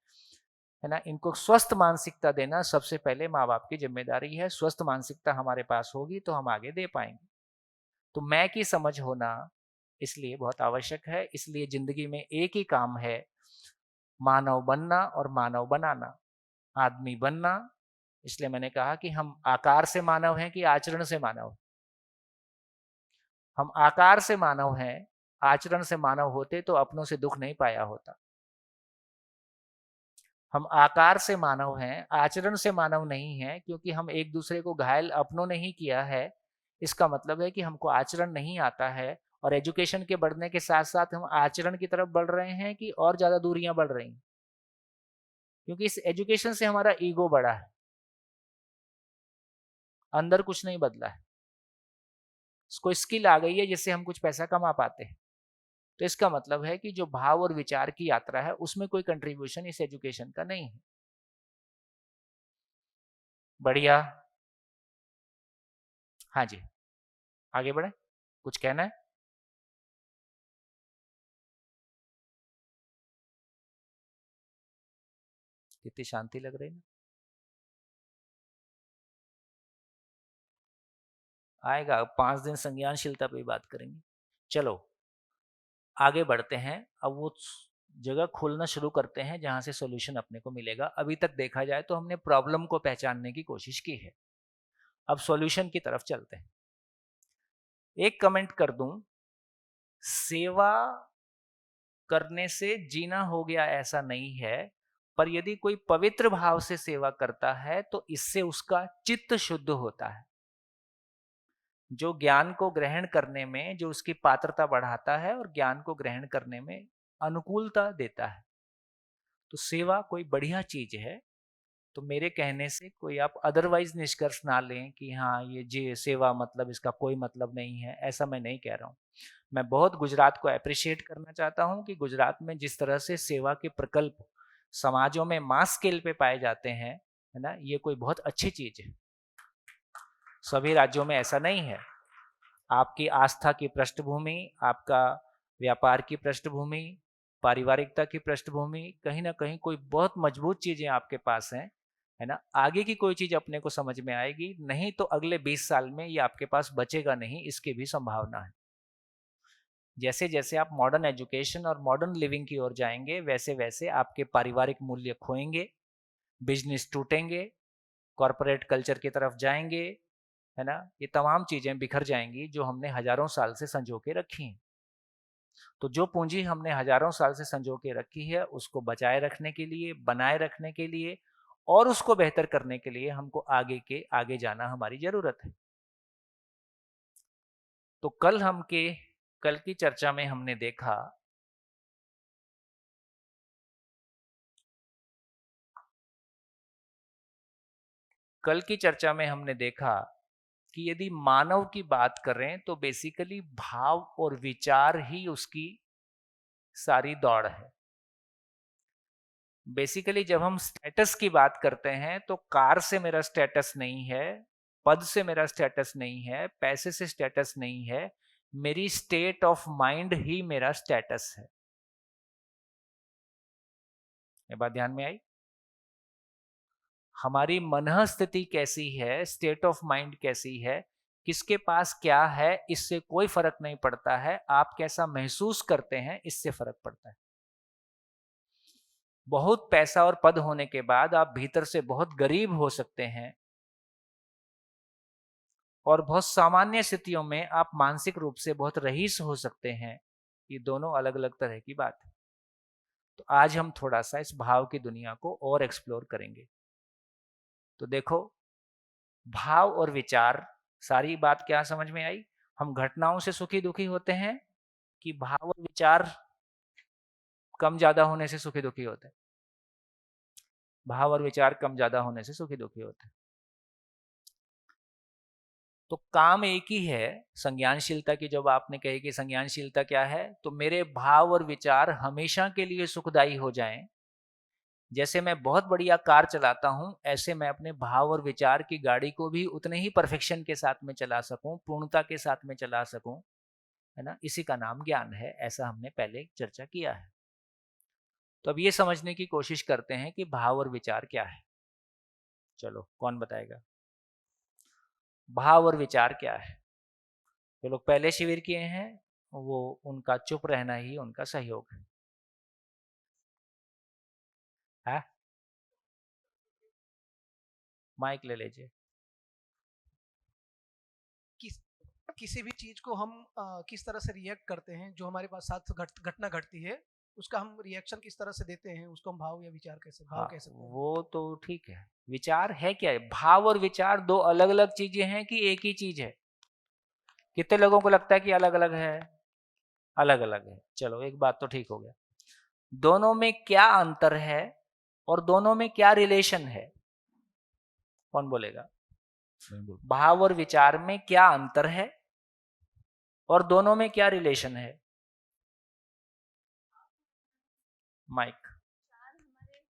[SPEAKER 1] ना? इनको स्वस्थ मानसिकता देना सबसे पहले माँ बाप की जिम्मेदारी है। स्वस्थ मानसिकता हमारे पास होगी तो हम आगे दे पाएंगे। तो मैं की समझ होना इसलिए बहुत आवश्यक है। इसलिए जिंदगी में एक ही काम है, मानव बनना और मानव बनाना, आदमी बनना। इसलिए मैंने कहा कि हम आकार से मानव हैं कि आचरण से मानव? हम आकार से मानव हैं, आचरण से मानव होते तो अपनों से दुख नहीं पाया होता। हम आकार से मानव हैं, आचरण से मानव नहीं हैं, क्योंकि हम एक दूसरे को घायल अपनों ने ही किया है। इसका मतलब है कि हमको आचरण नहीं आता है और एजुकेशन के बढ़ने के साथ साथ हम आचरण की तरफ बढ़ रहे हैं कि और ज्यादा दूरियां बढ़ रही हैं, क्योंकि इस एजुकेशन से हमारा ईगो बढ़ा है, अंदर कुछ नहीं बदला है। इसको स्किल आ गई है जिससे हम कुछ पैसा कमा पाते हैं। तो इसका मतलब है कि जो भाव और विचार की यात्रा है उसमें कोई कंट्रीब्यूशन इस एजुकेशन का नहीं है। बढ़िया, हाँ जी, आगे बढ़े, कुछ कहना है? कितनी शांति लग रही है। आएगा 5 दिन संज्ञानशीलता पे बात करेंगे। चलो आगे बढ़ते हैं। अब वो जगह खोलना शुरू करते हैं जहां से सॉल्यूशन अपने को मिलेगा। अभी तक देखा जाए तो हमने प्रॉब्लम को पहचानने की कोशिश की है, अब सॉल्यूशन की तरफ चलते हैं। एक कमेंट कर दूं, सेवा करने से जीना हो गया ऐसा नहीं है, पर यदि कोई पवित्र भाव से सेवा करता है तो इससे उसका चित्त शुद्ध होता है, जो ज्ञान को ग्रहण करने में जो उसकी पात्रता बढ़ाता है और ज्ञान को ग्रहण करने में अनुकूलता देता है। तो सेवा कोई बढ़िया चीज है। तो मेरे कहने से कोई आप अदरवाइज निष्कर्ष ना लें कि हाँ ये जी सेवा मतलब इसका कोई मतलब नहीं है, ऐसा मैं नहीं कह रहा हूँ। मैं बहुत गुजरात को अप्रिशिएट करना चाहता हूँ कि गुजरात में जिस तरह से सेवा के प्रकल्प समाजों में मास स्केल पे पाए जाते हैं, है ना, ये कोई बहुत अच्छी चीज है। सभी राज्यों में ऐसा नहीं है। आपकी आस्था की पृष्ठभूमि, आपका व्यापार की पृष्ठभूमि, पारिवारिकता की पृष्ठभूमि, कहीं ना कहीं कोई बहुत मजबूत चीजें आपके पास हैं, है ना। आगे की कोई चीज अपने को समझ में आएगी, नहीं तो अगले 20 साल में ये आपके पास बचेगा नहीं, इसकी भी संभावना है। जैसे जैसे आप मॉडर्न एजुकेशन और मॉडर्न लिविंग की ओर जाएंगे वैसे वैसे आपके पारिवारिक मूल्य खोएंगे, बिजनेस टूटेंगे, कॉरपोरेट कल्चर की तरफ जाएंगे, है ना। ये तमाम चीजें बिखर जाएंगी जो हमने हजारों साल से संजो के रखी हैं। तो जो पूंजी हमने हजारों साल से संजो के रखी है उसको बचाए रखने के लिए, बनाए रखने के लिए और उसको बेहतर करने के लिए हमको आगे जाना हमारी जरूरत है। तो कल की चर्चा में हमने देखा कि यदि मानव की बात करें तो बेसिकली भाव और विचार ही उसकी सारी दौड़ है। बेसिकली जब हम स्टेटस की बात करते हैं तो कार से मेरा स्टेटस नहीं है, पद से मेरा स्टेटस नहीं है, पैसे से स्टेटस नहीं है, मेरी स्टेट ऑफ माइंड ही मेरा स्टेटस है। ये बात ध्यान में आई? हमारी मनः स्थिति कैसी है, स्टेट ऑफ माइंड कैसी है, किसके पास क्या है, इससे कोई फर्क नहीं पड़ता है। आप कैसा महसूस करते हैं इससे फर्क पड़ता है। बहुत पैसा और पद होने के बाद आप भीतर से बहुत गरीब हो सकते हैं और बहुत सामान्य स्थितियों में आप मानसिक रूप से बहुत रईस हो सकते हैं। ये दोनों अलग अलग तरह की बात है। तो आज हम थोड़ा सा इस भाव की दुनिया को और एक्सप्लोर करेंगे। तो देखो, भाव और विचार, सारी बात क्या समझ में आई? हम घटनाओं से सुखी दुखी होते हैं कि भाव और विचार कम ज्यादा होने से सुखी दुखी होते हैं? भाव और विचार कम ज्यादा होने से सुखी दुखी होते हैं। तो काम एक ही है। संज्ञानशीलता की जब आपने कही कि संज्ञानशीलता क्या है, तो मेरे भाव और विचार हमेशा के लिए सुखदायी हो जाएं। जैसे मैं बहुत बढ़िया कार चलाता हूं, ऐसे मैं अपने भाव और विचार की गाड़ी को भी उतने ही परफेक्शन के साथ में चला सकूं, पूर्णता के साथ में चला सकूं, है ना। इसी का नाम ज्ञान है, ऐसा हमने पहले चर्चा किया है। तो अब ये समझने की कोशिश करते हैं कि भाव और विचार क्या है। चलो, कौन बताएगा भाव और विचार क्या है? जो लोग पहले शिविर किए हैं वो, उनका चुप रहना ही उनका सहयोग है। माइक ले लीजिए।
[SPEAKER 6] किस किसी भी चीज को हम किस तरह से रिएक्ट करते हैं, जो हमारे पास साथ घटना घटती है, उसका हम रिएक्शन किस तरह से देते हैं, उसको हम भाव या विचार भाव कह सकते हैं।
[SPEAKER 1] वो तो ठीक है। विचार है क्या है? भाव और विचार दो अलग अलग चीजें हैं कि एक ही चीज है? कितने लोगों को लगता है कि अलग अलग है? अलग अलग है। चलो, एक बात तो ठीक हो गया। दोनों में क्या अंतर है और दोनों में क्या रिलेशन है? कौन बोलेगा? भाव और विचार में क्या अंतर है और दोनों में क्या रिलेशन है? माइक।
[SPEAKER 7] विचार हमारे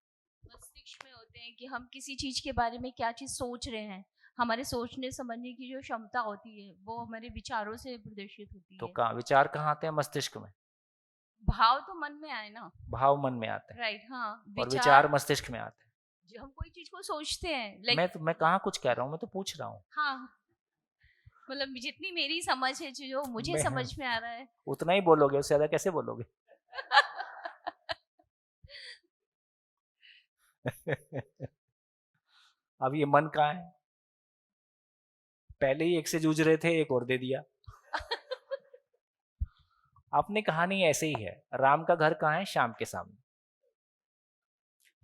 [SPEAKER 7] मस्तिष्क में होते हैं कि हम किसी चीज के बारे में क्या चीज सोच रहे हैं। हमारे सोचने समझने की जो क्षमता होती है वो हमारे विचारों से प्रदर्शित होती
[SPEAKER 1] तो
[SPEAKER 7] है।
[SPEAKER 1] कहाँ विचार कहाँ आते हैं? मस्तिष्क में।
[SPEAKER 7] भाव तो मन में आए ना।
[SPEAKER 1] भाव मन में आते हैं
[SPEAKER 7] राइट, हाँ।
[SPEAKER 1] और विचार मस्तिष्क में आते हैं।
[SPEAKER 7] जो हम कोई चीज को सोचते हैं,
[SPEAKER 1] मैं कहाँ कुछ कह रहा हूँ, मैं तो पूछ रहा हूँ।
[SPEAKER 7] हाँ, मतलब जितनी मेरी समझ है, जो मुझे समझ में आ रहा है
[SPEAKER 1] उतना ही बोलोगे, उससे ज्यादा कैसे बोलोगे? अब ये मन कहाँ है? पहले ही एक से जूझ रहे थे, एक और दे दिया। अपनी कहानी ऐसे ही है। राम का घर कहाँ है? श्याम के सामने।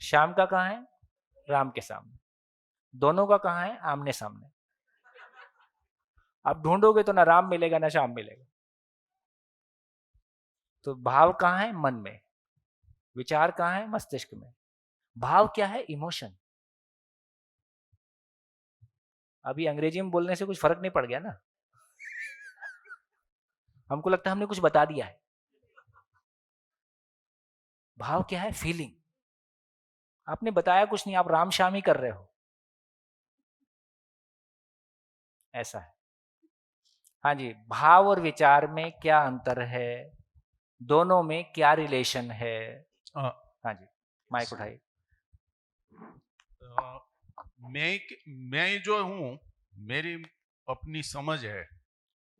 [SPEAKER 1] श्याम का कहाँ है? राम के सामने। दोनों का कहाँ है? आमने सामने। आप ढूंढोगे तो ना राम मिलेगा ना श्याम मिलेगा। तो भाव कहाँ है? मन में। विचार कहाँ है? मस्तिष्क में। भाव क्या है? इमोशन। अभी अंग्रेजी में बोलने से कुछ फर्क नहीं पड़ गया ना। हमको लगता है हमने कुछ बता दिया है। भाव क्या है? फीलिंग। आपने बताया कुछ नहीं, आप राम श्याम ही कर रहे हो। ऐसा है। हाँ जी, भाव और विचार में क्या अंतर है? दोनों में क्या रिलेशन है? हाँ जी, माइक उठाइए।
[SPEAKER 8] मैं जो हूँ, मेरी अपनी समझ है,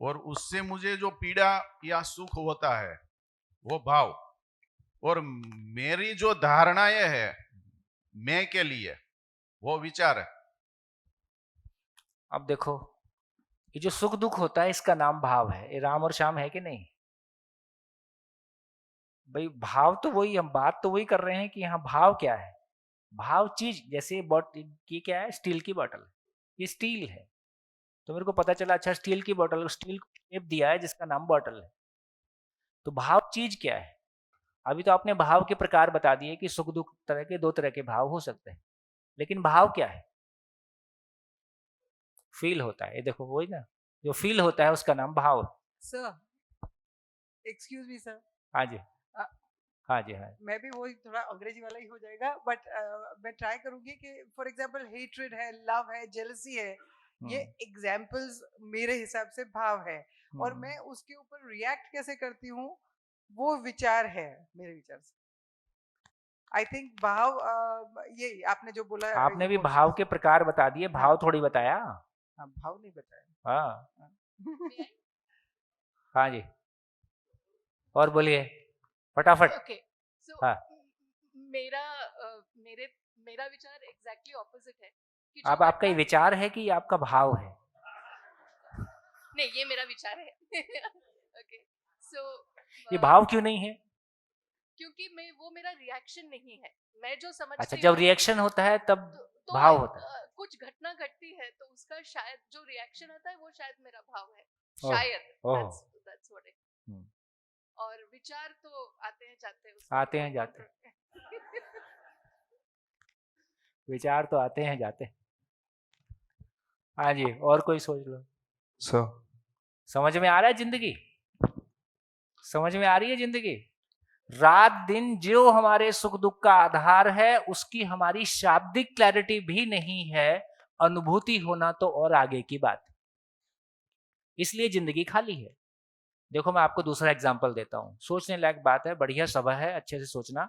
[SPEAKER 8] और उससे मुझे जो पीड़ा या सुख होता है वो भाव, और मेरी जो धारणाएं है मैं के लिए वो विचार है।
[SPEAKER 1] अब देखो, ये जो सुख दुख होता है इसका नाम भाव है। ये राम और श्याम है कि नहीं? भाई भाव तो वही, हम बात तो वही कर रहे हैं कि यहाँ भाव क्या है। भाव चीज, जैसे ये क्या है? स्टील की बोतल। ये स्टील है, तो मेरे को पता चला अच्छा स्टील की बोतल, स्टील को शेप दिया है जिसका नाम बोतल है। तो भाव चीज क्या है? अभी तो आपने भाव के प्रकार बता दिए कि सुख दुख तरह के, दो तरह के भाव हो सकते हैं, लेकिन भाव क्या है? फील होता है। ये देखो वही ना, जो फील होता है उसका नाम भाव है।
[SPEAKER 9] Sir, excuse me sir.
[SPEAKER 1] हाँ जी, हाँ जी, हाँ।
[SPEAKER 9] मैं भी वही थोड़ा अंग्रेजी वाला ही हो जाएगा, बट मैं ट्राई करूंगी कि फॉर एग्जांपल हेट्रेड है, लव है, जेलसी है, ये एग्जांपल्स मेरे हिसाब से भाव है, और मैं उसके ऊपर रिएक्ट कैसे करती हूँ वो विचार है मेरे विचार से। आई थिंक भाव, ये आपने जो बोला,
[SPEAKER 1] आपने भी भाव के प्रकार बता दिए, भाव थोड़ी बताया।
[SPEAKER 9] हाँ, भाव नहीं बताया।
[SPEAKER 1] हाँ हाँ जी, और बोलिए फटाफट।
[SPEAKER 10] ओके, सो
[SPEAKER 1] हाँ।
[SPEAKER 10] मेरा विचार एग्जैक्टली ऑपोजिट है कि
[SPEAKER 1] अब आपका ये विचार है कि ये आपका भाव है?
[SPEAKER 10] नहीं, ये मेरा विचार है। ओके, सो
[SPEAKER 1] ये भाव क्यों नहीं है?
[SPEAKER 10] क्योंकि वो मेरा रिएक्शन नहीं है। मैं जो समझती
[SPEAKER 1] अच्छा, जब रिएक्शन होता है तब
[SPEAKER 10] तो
[SPEAKER 1] भाव होता है।
[SPEAKER 10] कुछ घटना घटती है तो उसका शायद जो रिएक्शन आता है वो शायद मेरा भाव है,
[SPEAKER 1] ओह,
[SPEAKER 10] शायद।
[SPEAKER 1] ओह।
[SPEAKER 10] that's what it। और विचार तो आते हैं जाते हैं,
[SPEAKER 1] आते हैं जाते हैं। विचार तो आते हैं जाते हैं। हाँ जी, और कोई सोच लो। समझ में आ रहा है जिंदगी? समझ में आ रही है जिंदगी? रात दिन जो हमारे सुख दुख का आधार है उसकी हमारी शाब्दिक क्लैरिटी भी नहीं है, अनुभूति होना तो और आगे की बात। इसलिए जिंदगी खाली है। देखो मैं आपको दूसरा एग्जांपल देता हूं, सोचने लायक बात है, बढ़िया सभा है, अच्छे से सोचना।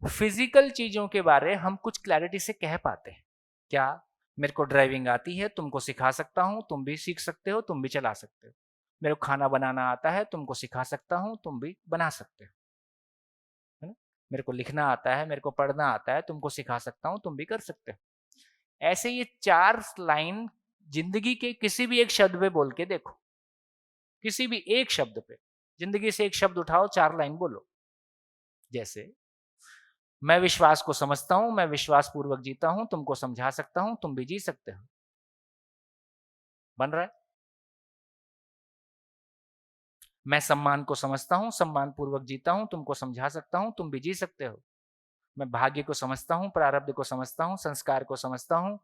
[SPEAKER 1] फिजिकल चीजों के बारे हम कुछ क्लैरिटी से कह पाते हैं क्या? मेरे को ड्राइविंग आती है, तुमको सिखा सकता हूं, तुम भी सीख सकते हो, तुम भी चला सकते हो। मेरे को खाना बनाना आता है, तुमको सिखा सकता हूं, तुम भी बना सकते हो, है ना? मेरे को लिखना आता है, मेरे को पढ़ना आता है, तुमको सिखा सकता हूं, तुम भी कर सकते हो। ऐसे ये 4 लाइन जिंदगी के किसी भी एक शब्द पे बोल के देखो, किसी भी एक शब्द पे, जिंदगी से एक शब्द उठाओ, 4 लाइन बोलो। जैसे मैं विश्वास को समझता हूं, मैं विश्वास पूर्वक जीता हूं, तुमको समझा सकता हूं, तुम भी जी सकते हो। बन रहा है? मैं सम्मान को समझता हूं, सम्मान पूर्वक जीता हूं, तुमको समझा सकता हूं, तुम भी जी सकते हो। मैं भाग्य को समझता हूं, प्रारब्ध को समझता हूं, संस्कार को समझता हूं,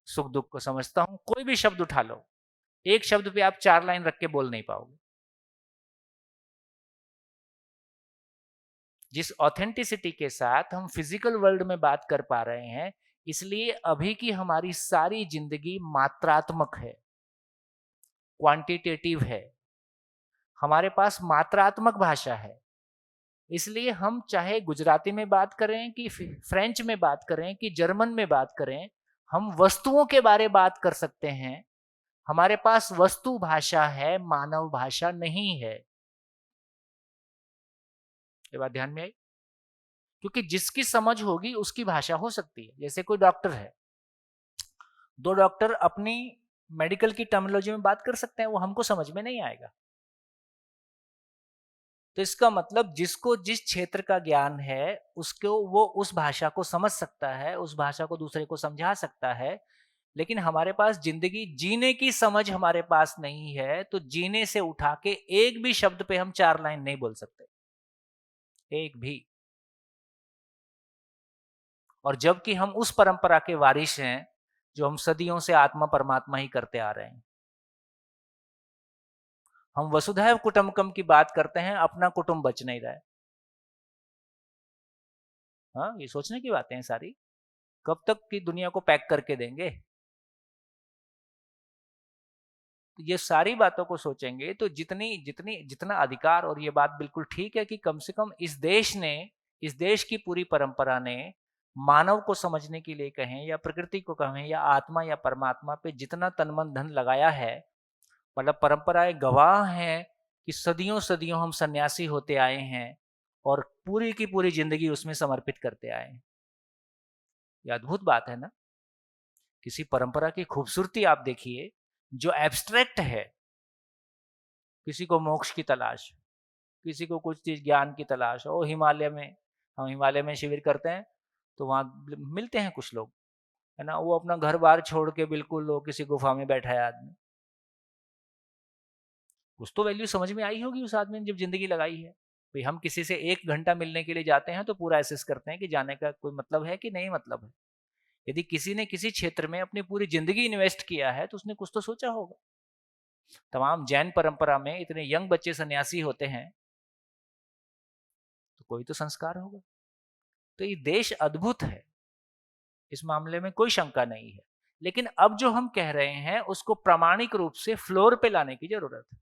[SPEAKER 1] सुख दुख को समझता हूं। कोई भी शब्द उठा लो, एक शब्द पे आप 4 लाइन रख के बोल नहीं पाओगे। जिस ऑथेंटिसिटी के साथ हम फिजिकल वर्ल्ड में बात कर पा रहे हैं, इसलिए अभी की हमारी सारी जिंदगी मात्रात्मक है, क्वांटिटेटिव है। हमारे पास मात्रात्मक भाषा है, इसलिए हम चाहे गुजराती में बात करें कि फ्रेंच में बात करें कि जर्मन में बात करें, हम वस्तुओं के बारे बात कर सकते हैं। हमारे पास वस्तु भाषा है, मानव भाषा नहीं है। ये बात ध्यान में आई? क्योंकि जिसकी समझ होगी उसकी भाषा हो सकती है। जैसे कोई डॉक्टर है, दो डॉक्टर अपनी मेडिकल की टर्मिनोलॉजी में बात कर सकते हैं, वो हमको समझ में नहीं आएगा। तो इसका मतलब जिसको जिस क्षेत्र का ज्ञान है उसको वो उस भाषा को समझ सकता है, उस भाषा को दूसरे को समझा सकता है। लेकिन हमारे पास जिंदगी जीने की समझ हमारे पास नहीं है, तो जीने से उठा के एक भी शब्द पे हम 4 लाइन नहीं बोल सकते, एक भी। और जबकि हम उस परंपरा के वारिस हैं जो हम सदियों से आत्मा परमात्मा ही करते आ रहे हैं। हम वसुधैव कुटुंबकम की बात करते हैं, अपना कुटुंब बच नहीं रहा है। हाँ, ये सोचने की बातें हैं सारी। कब तक की दुनिया को पैक करके देंगे? तो ये सारी बातों को सोचेंगे तो जितना अधिकार, और ये बात बिल्कुल ठीक है कि कम से कम इस देश की पूरी परंपरा ने मानव को समझने के लिए कहें या प्रकृति को कहें या आत्मा या परमात्मा पे जितना तन मन धन लगाया है, मतलब परंपराएं गवाह हैं कि सदियों सदियों हम सन्यासी होते आए हैं और पूरी की पूरी जिंदगी उसमें समर्पित करते आए हैं। ये अद्भुत बात है ना। किसी परंपरा की खूबसूरती आप देखिए, जो एब्स्ट्रैक्ट है, किसी को मोक्ष की तलाश, किसी को कुछ चीज ज्ञान की तलाश, और हम हिमालय में शिविर करते हैं तो वहां मिलते हैं कुछ लोग, है ना, वो अपना घर बार छोड़ के बिल्कुल वो किसी गुफा में बैठा है आदमी। कुछ तो वैल्यू समझ में आई होगी उस आदमी ने जब जिंदगी लगाई है। भाई हम किसी से 1 घंटा मिलने के लिए जाते हैं तो पूरा एसेस करते हैं कि जाने का कोई मतलब है कि नहीं मतलब है। यदि किसी ने किसी क्षेत्र में अपनी पूरी जिंदगी इन्वेस्ट किया है तो उसने कुछ तो सोचा होगा। तमाम जैन परंपरा में इतने यंग बच्चे सन्यासी होते हैं तो कोई तो संस्कार होगा। तो ये देश अद्भुत है, इस मामले में कोई शंका नहीं है। लेकिन अब जो हम कह रहे हैं उसको प्रामाणिक रूप से फ्लोर पे लाने की जरूरत है।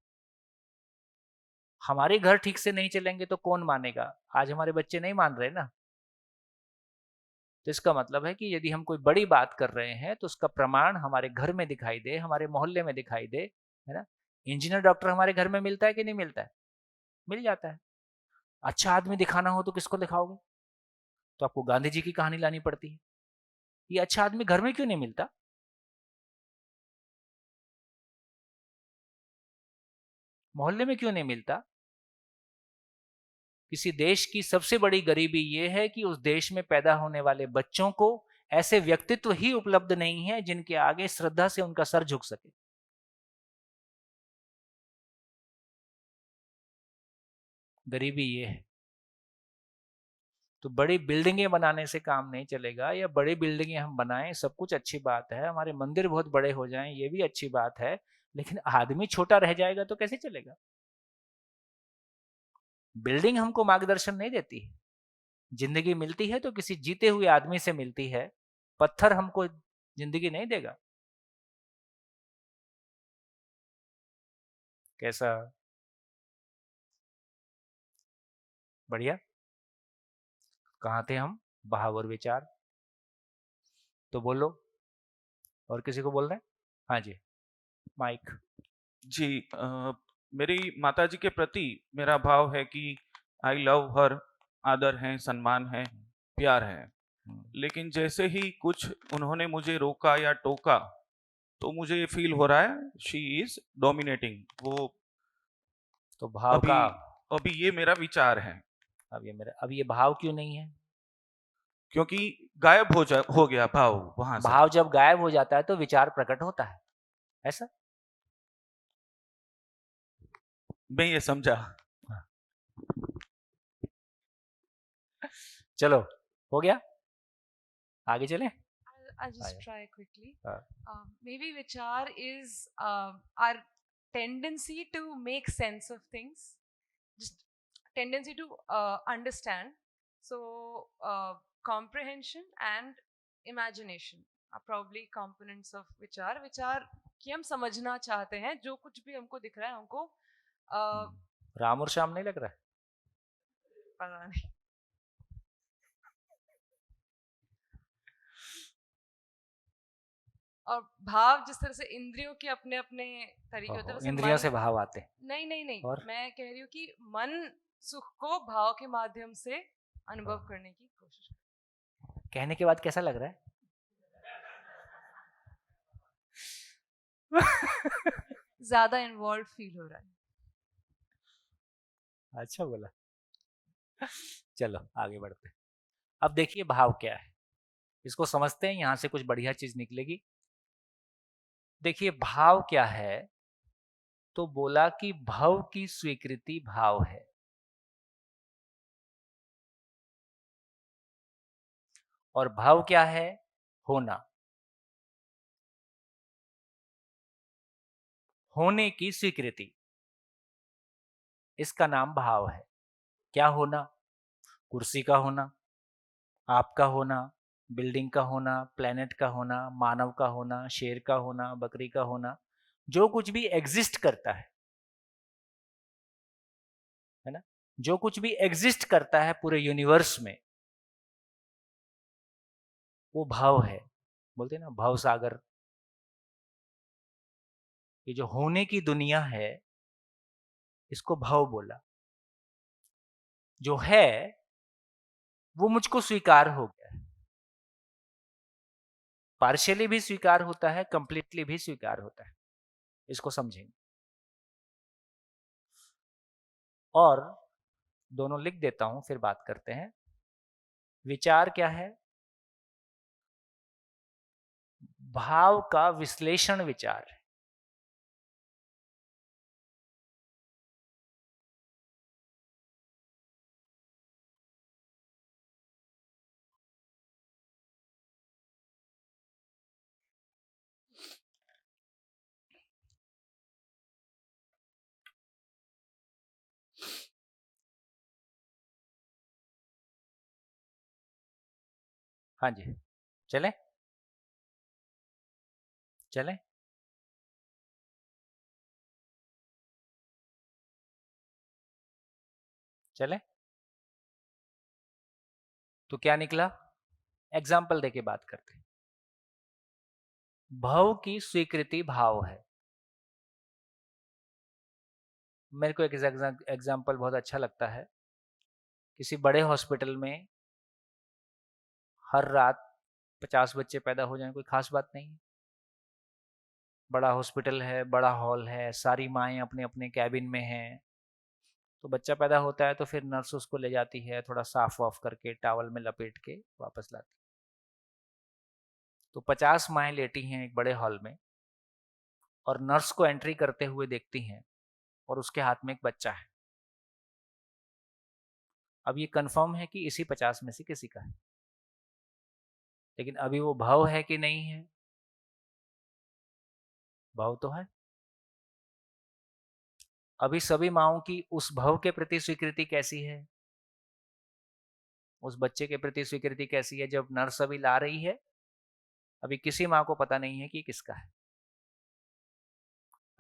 [SPEAKER 1] हमारे घर ठीक से नहीं चलेंगे तो कौन मानेगा? आज हमारे बच्चे नहीं मान रहे ना। तो इसका मतलब है कि यदि हम कोई बड़ी बात कर रहे हैं तो उसका प्रमाण हमारे घर में दिखाई दे, हमारे मोहल्ले में दिखाई दे, है ना। इंजीनियर डॉक्टर हमारे घर में मिलता है कि नहीं मिलता है? मिल जाता है। अच्छा आदमी दिखाना हो तो किसको दिखाओगे? तो आपको गांधी जी की कहानी लानी पड़ती है। ये अच्छा आदमी घर में क्यों नहीं मिलता? मोहल्ले में क्यों नहीं मिलता? किसी देश की सबसे बड़ी गरीबी यह है कि उस देश में पैदा होने वाले बच्चों को ऐसे व्यक्तित्व ही उपलब्ध नहीं है जिनके आगे श्रद्धा से उनका सर झुक सके। गरीबी ये है। तो बड़ी बिल्डिंगें बनाने से काम नहीं चलेगा, या बड़ी बिल्डिंगें हम बनाएं, सब कुछ अच्छी बात है, हमारे मंदिर बहुत बड़े हो जाएं, ये भी अच्छी बात है, लेकिन आदमी छोटा रह जाएगा तो कैसे चलेगा? बिल्डिंग हमको मार्गदर्शन नहीं देती है। जिंदगी मिलती है तो किसी जीते हुए आदमी से मिलती है, पत्थर हमको जिंदगी नहीं देगा। कैसा? बढ़िया। कहाँ थे हम? भाव और विचार। तो बोलो, और किसी को बोलना है? हाँ जी, माइक।
[SPEAKER 11] जी मेरी माताजी के प्रति मेरा भाव है कि आई लव हर, आदर है, सम्मान है, प्यार है। लेकिन जैसे ही कुछ उन्होंने मुझे रोका या टोका तो मुझे ये फील हो रहा है शी इज डोमिनेटिंग। वो
[SPEAKER 1] तो भाव
[SPEAKER 11] अभी
[SPEAKER 1] का
[SPEAKER 11] अभी ये मेरा विचार है।
[SPEAKER 1] अब ये भाव क्यों नहीं है?
[SPEAKER 11] क्योंकि गायब हो गया भाव वहां से।
[SPEAKER 1] भाव जब गायब हो जाता है तो विचार प्रकट होता है, ऐसा?
[SPEAKER 11] मैं ये समझा।
[SPEAKER 1] चलो, हो गया, आगे चलें।
[SPEAKER 10] I'll just try quickly.
[SPEAKER 1] हाँ।
[SPEAKER 10] Maybe vichar is our tendency to make sense of things. Just
[SPEAKER 12] tendency to understand. So comprehension and imagination are probably components of विचार कि हम समझना चाहते हैं, जो कुछ भी हमको दिख रहा है हमको
[SPEAKER 1] राम और श्याम नहीं लग रहा है?
[SPEAKER 12] पता नहीं। और भाव जिस तरह से इंद्रियों के अपने अपने तरीके होते हैं, वैसे
[SPEAKER 1] इंद्रियों
[SPEAKER 12] मन-
[SPEAKER 1] से भाव आते हैं।
[SPEAKER 12] नहीं
[SPEAKER 1] और?
[SPEAKER 12] मैं कह रही हूँ कि मन सुख को भाव के माध्यम से अनुभव करने की कोशिश करे।
[SPEAKER 1] कहने के बाद कैसा लग रहा है?
[SPEAKER 12] ज्यादा इन्वॉल्व फील हो रहा है।
[SPEAKER 1] अच्छा बोला। चलो आगे बढ़ते हैं। अब देखिए भाव क्या है, इसको समझते हैं, यहां से कुछ बढ़िया चीज निकलेगी। देखिए भाव क्या है, तो बोला कि भव की स्वीकृति भाव है। और भाव क्या है? होना, होने की स्वीकृति, इसका नाम भाव है। क्या होना? कुर्सी का होना, आपका होना, बिल्डिंग का होना, प्लेनेट का होना, मानव का होना, शेर का होना, बकरी का होना, जो कुछ भी एग्जिस्ट करता है ना, जो कुछ भी एग्जिस्ट करता है पूरे यूनिवर्स में, वो भाव है। बोलते हैं ना भाव सागर। ये जो होने की दुनिया है, इसको भाव बोला। जो है वो मुझको स्वीकार हो गया है। पार्शियली भी स्वीकार होता है, कंप्लीटली भी स्वीकार होता है। इसको समझेंगे। और दोनों लिख देता हूं, फिर बात करते हैं। विचार क्या है? भाव का विश्लेषण विचार है। हाँ जी, चलें चलें। चलें तो क्या निकला? एग्जाम्पल देके बात करते हैं। भाव की स्वीकृति भाव है। मेरे को एक एग्जाम्पल बहुत अच्छा लगता है। किसी बड़े हॉस्पिटल में हर रात 50 बच्चे पैदा हो जाएं, कोई खास बात नहीं है। बड़ा हॉस्पिटल है, बड़ा हॉल है, सारी माएँ अपने अपने कैबिन में हैं। तो बच्चा पैदा होता है तो फिर नर्स उसको ले जाती है, थोड़ा साफ वाफ करके टॉवल में लपेट के वापस लाती। तो 50 माएँ लेटी हैं एक बड़े हॉल में, और नर्स को एंट्री करते हुए देखती हैं, और उसके हाथ में एक बच्चा है। अब ये कंफर्म है कि इसी 50 में से किसी का है, लेकिन अभी वो भाव है कि नहीं है? भाव तो है। अभी सभी माओं की उस भाव के प्रति स्वीकृति कैसी है? उस बच्चे के प्रति स्वीकृति कैसी है? जब नर्स अभी ला रही है, अभी किसी माँ को पता नहीं है कि किसका है।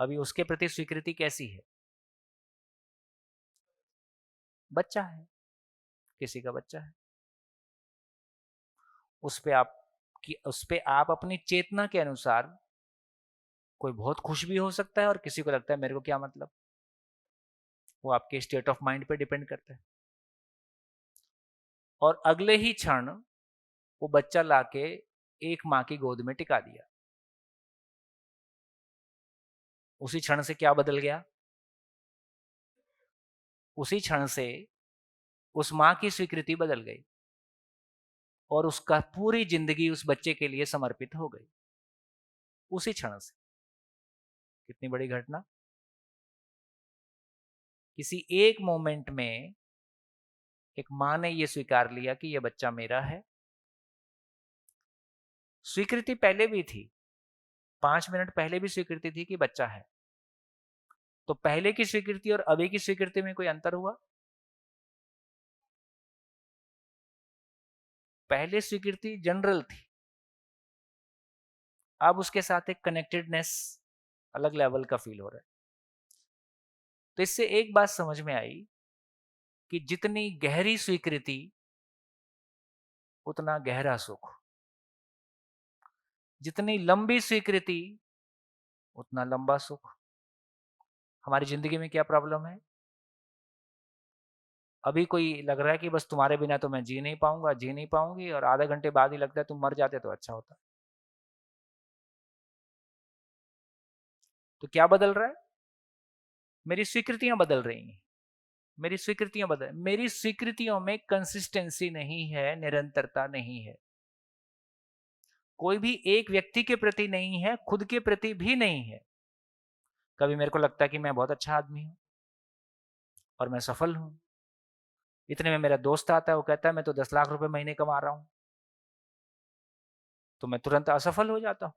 [SPEAKER 1] अभी उसके प्रति स्वीकृति कैसी है? बच्चा है, किसी का बच्चा है। उस पे आप अपनी चेतना के अनुसार, कोई बहुत खुश भी हो सकता है और किसी को लगता है मेरे को क्या मतलब। वो आपके स्टेट ऑफ माइंड पे डिपेंड करता है। और अगले ही क्षण वो बच्चा लाके एक माँ की गोद में टिका दिया। उसी क्षण से क्या बदल गया? उसी क्षण से उस माँ की स्वीकृति बदल गई, और उसका पूरी जिंदगी उस बच्चे के लिए समर्पित हो गई उसी क्षण से। कितनी बड़ी घटना! किसी एक मोमेंट में एक माँ ने यह स्वीकार लिया कि यह बच्चा मेरा है। स्वीकृति पहले भी थी, 5 मिनट पहले भी स्वीकृति थी कि बच्चा है। तो पहले की स्वीकृति और अभी की स्वीकृति में कोई अंतर हुआ? पहले स्वीकृति जनरल थी, अब उसके साथ एक कनेक्टेडनेस अलग लेवल का फील हो रहा है। तो इससे एक बात समझ में आई कि जितनी गहरी स्वीकृति उतना गहरा सुख, जितनी लंबी स्वीकृति उतना लंबा सुख। हमारी जिंदगी में क्या प्रॉब्लम है? अभी कोई लग रहा है कि बस तुम्हारे बिना तो मैं जी नहीं पाऊंगा, जी नहीं पाऊंगी, और आधे घंटे बाद ही लगता है तुम मर जाते तो अच्छा होता। तो क्या बदल रहा है? मेरी स्वीकृतियां बदल रही हैं। मेरी स्वीकृतियों में कंसिस्टेंसी नहीं है, निरंतरता नहीं है। कोई भी एक व्यक्ति के प्रति नहीं है, खुद के प्रति भी नहीं है। कभी मेरे को लगता है कि मैं बहुत अच्छा आदमी हूं और मैं सफल हूं, इतने में मेरा दोस्त आता है, वो कहता है मैं तो 10 लाख रुपए महीने कमा रहा हूं, तो मैं तुरंत असफल हो जाता हूं,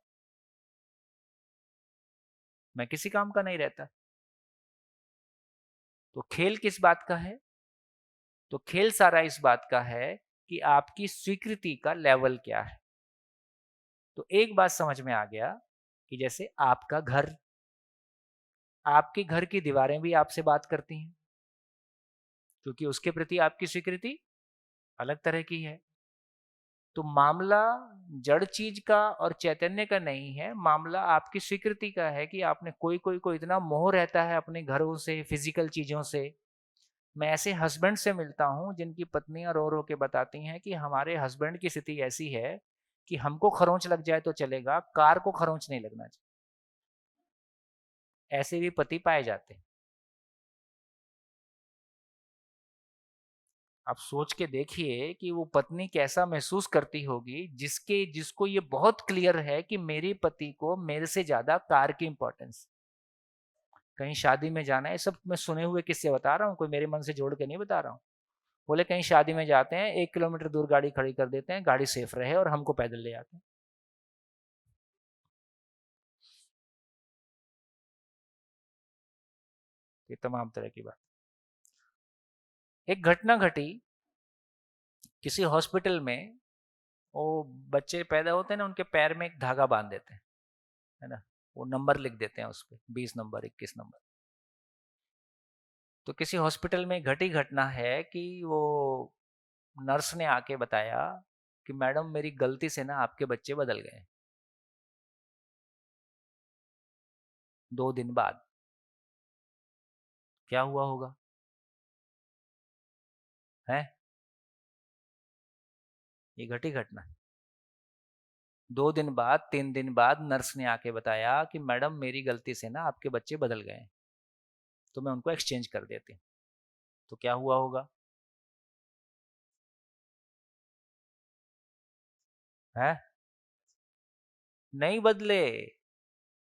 [SPEAKER 1] मैं किसी काम का नहीं रहता। तो खेल किस बात का है? तो खेल सारा इस बात का है कि आपकी स्वीकृति का लेवल क्या है। तो एक बात समझ में आ गया कि जैसे आपका घर, आपके घर की दीवारें भी आपसे बात करती हैं, क्योंकि उसके प्रति आपकी स्वीकृति अलग तरह की है। तो मामला जड़ चीज का और चैतन्य का नहीं है, मामला आपकी स्वीकृति का है कि आपने कोई को इतना मोह रहता है अपने घरों से, फिजिकल चीजों से। मैं ऐसे हस्बैंड से मिलता हूं जिनकी पत्नियां रो रो के बताती हैं कि हमारे हस्बैंड की स्थिति ऐसी है कि हमको खरोंच लग जाए तो चलेगा, कार को खरोंच नहीं लगना चाहिए। ऐसे भी पति पाए जाते हैं। आप सोच के देखिए कि वो पत्नी कैसा महसूस करती होगी जिसको ये बहुत क्लियर है कि मेरे पति को मेरे से ज्यादा कार की इंपॉर्टेंस। कहीं शादी में जाना है, सब मैं सुने हुए किससे बता रहा हूँ, कोई मेरे मन से जोड़ के नहीं बता रहा हूँ। बोले कहीं शादी में जाते हैं, 1 किलोमीटर दूर गाड़ी खड़ी कर देते हैं, गाड़ी सेफ रहे, और हमको पैदल ले आते हैं। ये तमाम तरह की बात। एक घटना घटी किसी हॉस्पिटल में। वो बच्चे पैदा होते हैं ना, उनके पैर में एक धागा बांध देते हैं, है ना, वो नंबर लिख देते हैं उस पर, 20 नंबर, 21 नंबर। तो किसी हॉस्पिटल में घटी घटना है कि वो नर्स ने आके बताया कि मैडम मेरी गलती से ना आपके बच्चे बदल गए। 2 दिन बाद क्या हुआ होगा? है ये घटी घटना। 2 दिन बाद, 3 दिन बाद नर्स ने आके बताया कि मैडम मेरी गलती से ना आपके बच्चे बदल गए, तो मैं उनको एक्सचेंज कर देती हूँ। तो क्या हुआ होगा? है नहीं बदले,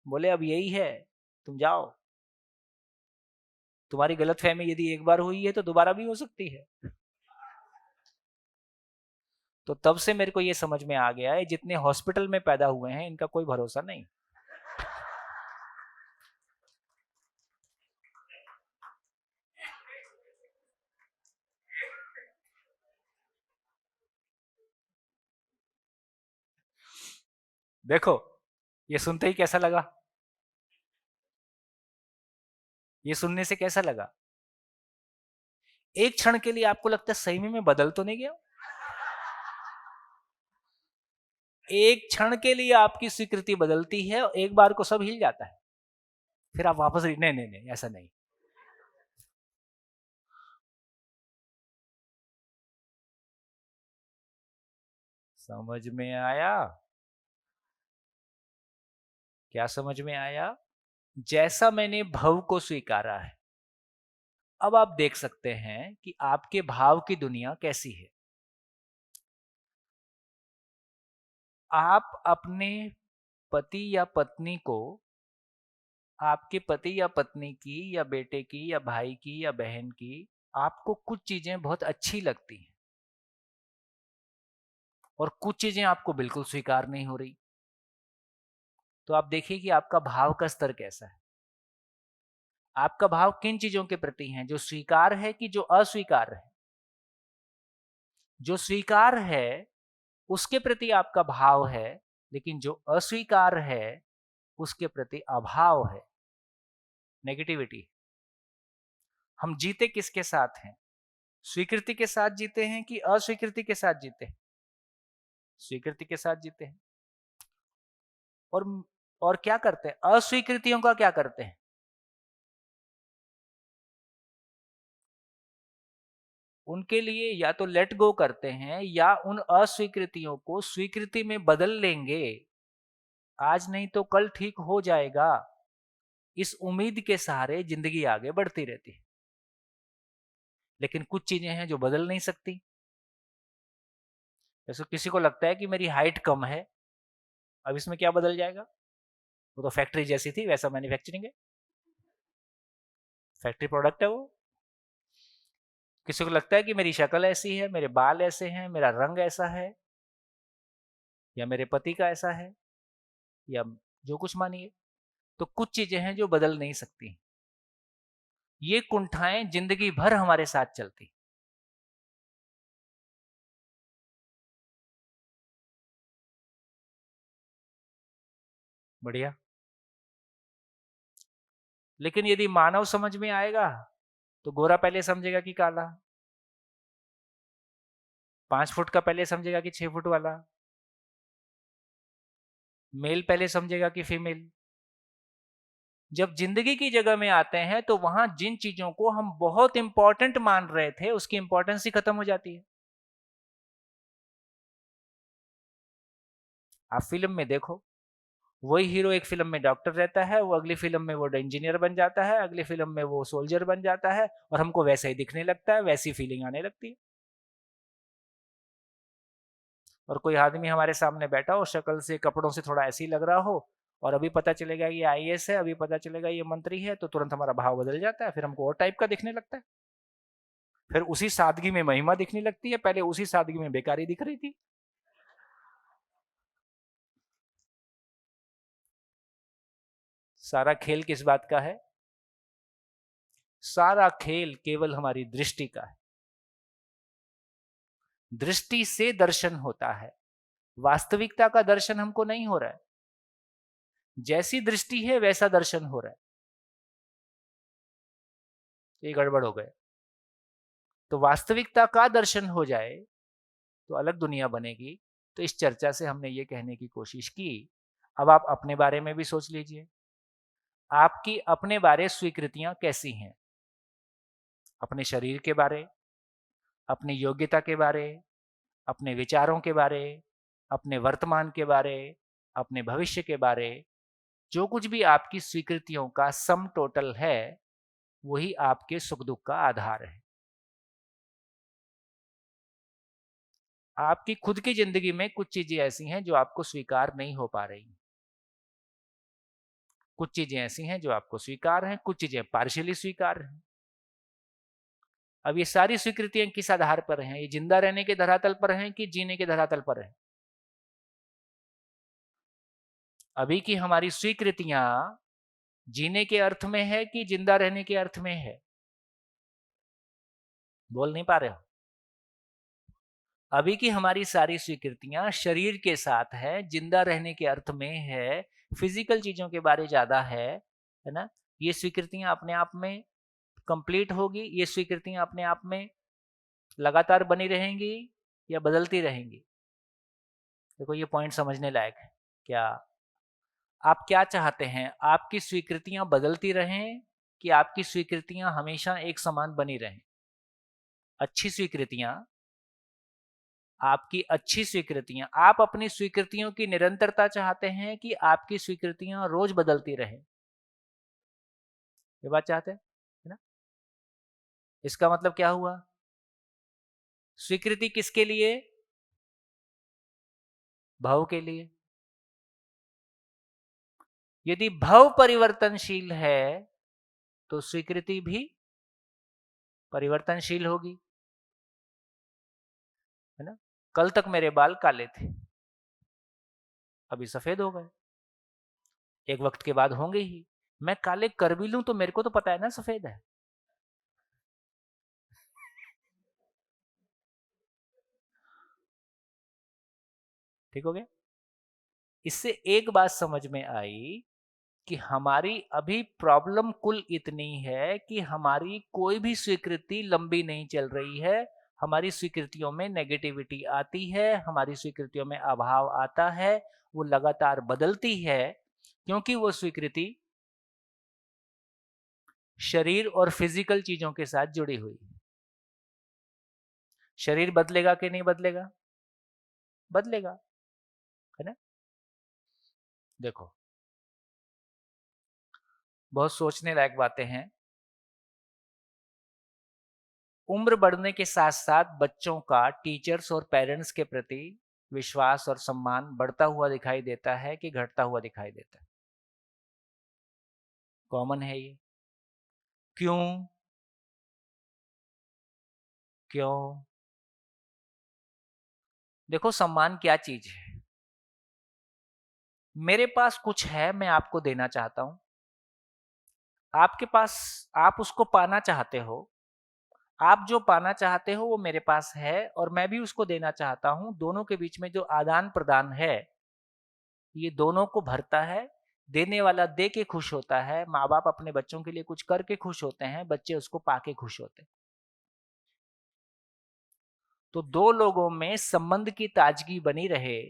[SPEAKER 1] बोले अब यही है, तुम जाओ। तुम्हारी गलतफहमी यदि एक बार हुई है तो दोबारा भी हो सकती है। तो तब से मेरे को ये समझ में आ गया है, जितने हॉस्पिटल में पैदा हुए हैं इनका कोई भरोसा नहीं। देखो ये सुनते ही कैसा लगा? ये सुनने से कैसा लगा? एक क्षण के लिए आपको लगता है सही में मैं बदल तो नहीं गया? एक क्षण के लिए आपकी स्वीकृति बदलती है और एक बार को सब हिल जाता है, फिर आप वापस नहीं नहीं नहीं ऐसा नहीं। समझ में आया? क्या समझ में आया? जैसा मैंने भव को स्वीकारा है, अब आप देख सकते हैं कि आपके भाव की दुनिया कैसी है। आप अपने पति या पत्नी को, आपके पति या पत्नी की या बेटे की या भाई की या बहन की, आपको कुछ चीजें बहुत अच्छी लगती हैं और कुछ चीजें आपको बिल्कुल स्वीकार नहीं हो रही। तो आप देखिए कि आपका भाव का स्तर कैसा है। आपका भाव किन चीजों के प्रति है, जो स्वीकार है कि जो अस्वीकार है? जो स्वीकार है उसके प्रति आपका भाव है, लेकिन जो अस्वीकार है उसके प्रति अभाव है, नेगेटिविटी। हम जीते किसके साथ हैं? स्वीकृति के साथ जीते हैं कि अस्वीकृति के साथ जीते हैं? स्वीकृति के साथ जीते हैं। और क्या करते हैं? अस्वीकृतियों का क्या करते हैं? उनके लिए या तो लेट गो करते हैं या उन अस्वीकृतियों को स्वीकृति में बदल लेंगे। आज नहीं तो कल ठीक हो जाएगा, इस उम्मीद के सहारे जिंदगी आगे बढ़ती रहती है। लेकिन कुछ चीजें हैं जो बदल नहीं सकती। जैसे किसी को लगता है कि मेरी हाइट कम है, अब इसमें क्या बदल जाएगा? वो तो फैक्ट्री जैसी थी, वैसा मैन्युफैक्चरिंग है, फैक्ट्री प्रोडक्ट है वो। किसी को लगता है कि मेरी शक्ल ऐसी है, मेरे बाल ऐसे हैं, मेरा रंग ऐसा है, या मेरे पति का ऐसा है, या जो कुछ मानिए, तो कुछ चीजें हैं जो बदल नहीं सकती। ये कुंठाएं जिंदगी भर हमारे साथ चलती। बढ़िया। लेकिन यदि मानव समझ में आएगा तो गोरा पहले समझेगा कि काला, 5 फुट का पहले समझेगा कि 6 फुट वाला, मेल पहले समझेगा कि फीमेल। जब जिंदगी की जगह में आते हैं तो वहां जिन चीजों को हम बहुत इंपॉर्टेंट मान रहे थे उसकी इंपॉर्टेंस ही खत्म हो जाती है। आप फिल्म में देखो, वही हीरो एक फिल्म में डॉक्टर रहता है, वो अगली फिल्म में वो इंजीनियर बन जाता है, अगली फिल्म में वो सोल्जर बन जाता है, और हमको वैसा ही दिखने लगता है, वैसी फीलिंग आने लगती है। और कोई आदमी हमारे सामने बैठा हो, शक्ल से कपड़ों से थोड़ा ऐसे ही लग रहा हो, और अभी पता चलेगा ये आईएएस है, अभी पता चलेगा ये मंत्री है, तो तुरंत हमारा भाव बदल जाता है, फिर हमको और टाइप का दिखने लगता है। फिर उसी सादगी में महिमा दिखने लगती है, पहले उसी सादगी में बेकारी दिख रही थी। सारा खेल किस बात का है? सारा खेल केवल हमारी दृष्टि का है। दृष्टि से दर्शन होता है, वास्तविकता का दर्शन हमको नहीं हो रहा है। जैसी दृष्टि है वैसा दर्शन हो रहा है, ये गड़बड़ हो गए। तो वास्तविकता का दर्शन हो जाए तो अलग दुनिया बनेगी। तो इस चर्चा से हमने ये कहने की कोशिश की, अब आप अपने बारे में भी सोच लीजिए, आपकी अपने बारे स्वीकृतियां कैसी हैं? अपने शरीर के बारे, अपनी योग्यता के बारे, अपने विचारों के बारे, अपने वर्तमान के बारे, अपने भविष्य के बारे, जो कुछ भी आपकी स्वीकृतियों का सम टोटल है वही आपके सुख दुख का आधार है। आपकी खुद की जिंदगी में कुछ चीजें ऐसी हैं जो आपको स्वीकार नहीं हो पा रही, कुछ चीजें ऐसी हैं जो आपको स्वीकार हैं, कुछ चीजें पार्शियली स्वीकार हैं। अब ये सारी स्वीकृतियां किस आधार पर हैं? ये जिंदा रहने के धरातल पर हैं कि जीने के धरातल पर हैं? अभी की हमारी स्वीकृतियां जीने के अर्थ में है कि जिंदा रहने के अर्थ में है? बोल नहीं पा रहे हो। अभी की हमारी सारी स्वीकृतियां शरीर के साथ है, जिंदा रहने के अर्थ में है, फिजिकल चीजों के बारे ज्यादा है ना? ये स्वीकृतियां अपने आप में कंप्लीट होगी? ये स्वीकृतियां अपने आप में लगातार बनी रहेंगी या बदलती रहेंगी? देखो ये पॉइंट समझने लायक है। क्या आप क्या चाहते हैं? आपकी स्वीकृतियां बदलती रहें कि आपकी स्वीकृतियां हमेशा एक समान बनी रहें? अच्छी स्वीकृतियां, आपकी अच्छी स्वीकृतियां, आप अपनी स्वीकृतियों की निरंतरता चाहते हैं कि आपकी स्वीकृतियां रोज बदलती रहें? ये बात चाहते हैं, है ना? इसका मतलब क्या हुआ? स्वीकृति किसके लिए? भाव के लिए। यदि भाव परिवर्तनशील है तो स्वीकृति भी परिवर्तनशील होगी, है ना? कल तक मेरे बाल काले थे, अभी सफेद हो गए, एक वक्त के बाद होंगे ही। मैं काले कर भी लूं तो मेरे को तो पता है ना सफेद है। ठीक हो गया। इससे एक बात समझ में आई कि हमारी अभी प्रॉब्लम कुल इतनी है कि हमारी कोई भी स्वीकृति लंबी नहीं चल रही है। हमारी स्वीकृतियों में नेगेटिविटी आती है, हमारी स्वीकृतियों में अभाव आता है, वो लगातार बदलती है, क्योंकि वो स्वीकृति शरीर और फिजिकल चीजों के साथ जुड़ी हुई है। शरीर बदलेगा कि नहीं बदलेगा? बदलेगा, है ना। देखो, बहुत सोचने लायक बातें हैं। उम्र बढ़ने के साथ साथ बच्चों का टीचर्स और पेरेंट्स के प्रति विश्वास और सम्मान बढ़ता हुआ दिखाई देता है कि घटता हुआ दिखाई देता है? कॉमन है ये। क्यों? क्यों? देखो, सम्मान क्या चीज है? मेरे पास कुछ है, मैं आपको देना चाहता हूं। आपके पास, आप उसको पाना चाहते हो। आप जो पाना चाहते हो वो मेरे पास है और मैं भी उसको देना चाहता हूं। दोनों के बीच में जो आदान प्रदान है, ये दोनों को भरता है। देने वाला दे के खुश होता है। माँ बाप अपने बच्चों के लिए कुछ करके खुश होते हैं, बच्चे उसको पाके खुश होते हैं। तो दो लोगों में संबंध की ताजगी बनी रहे,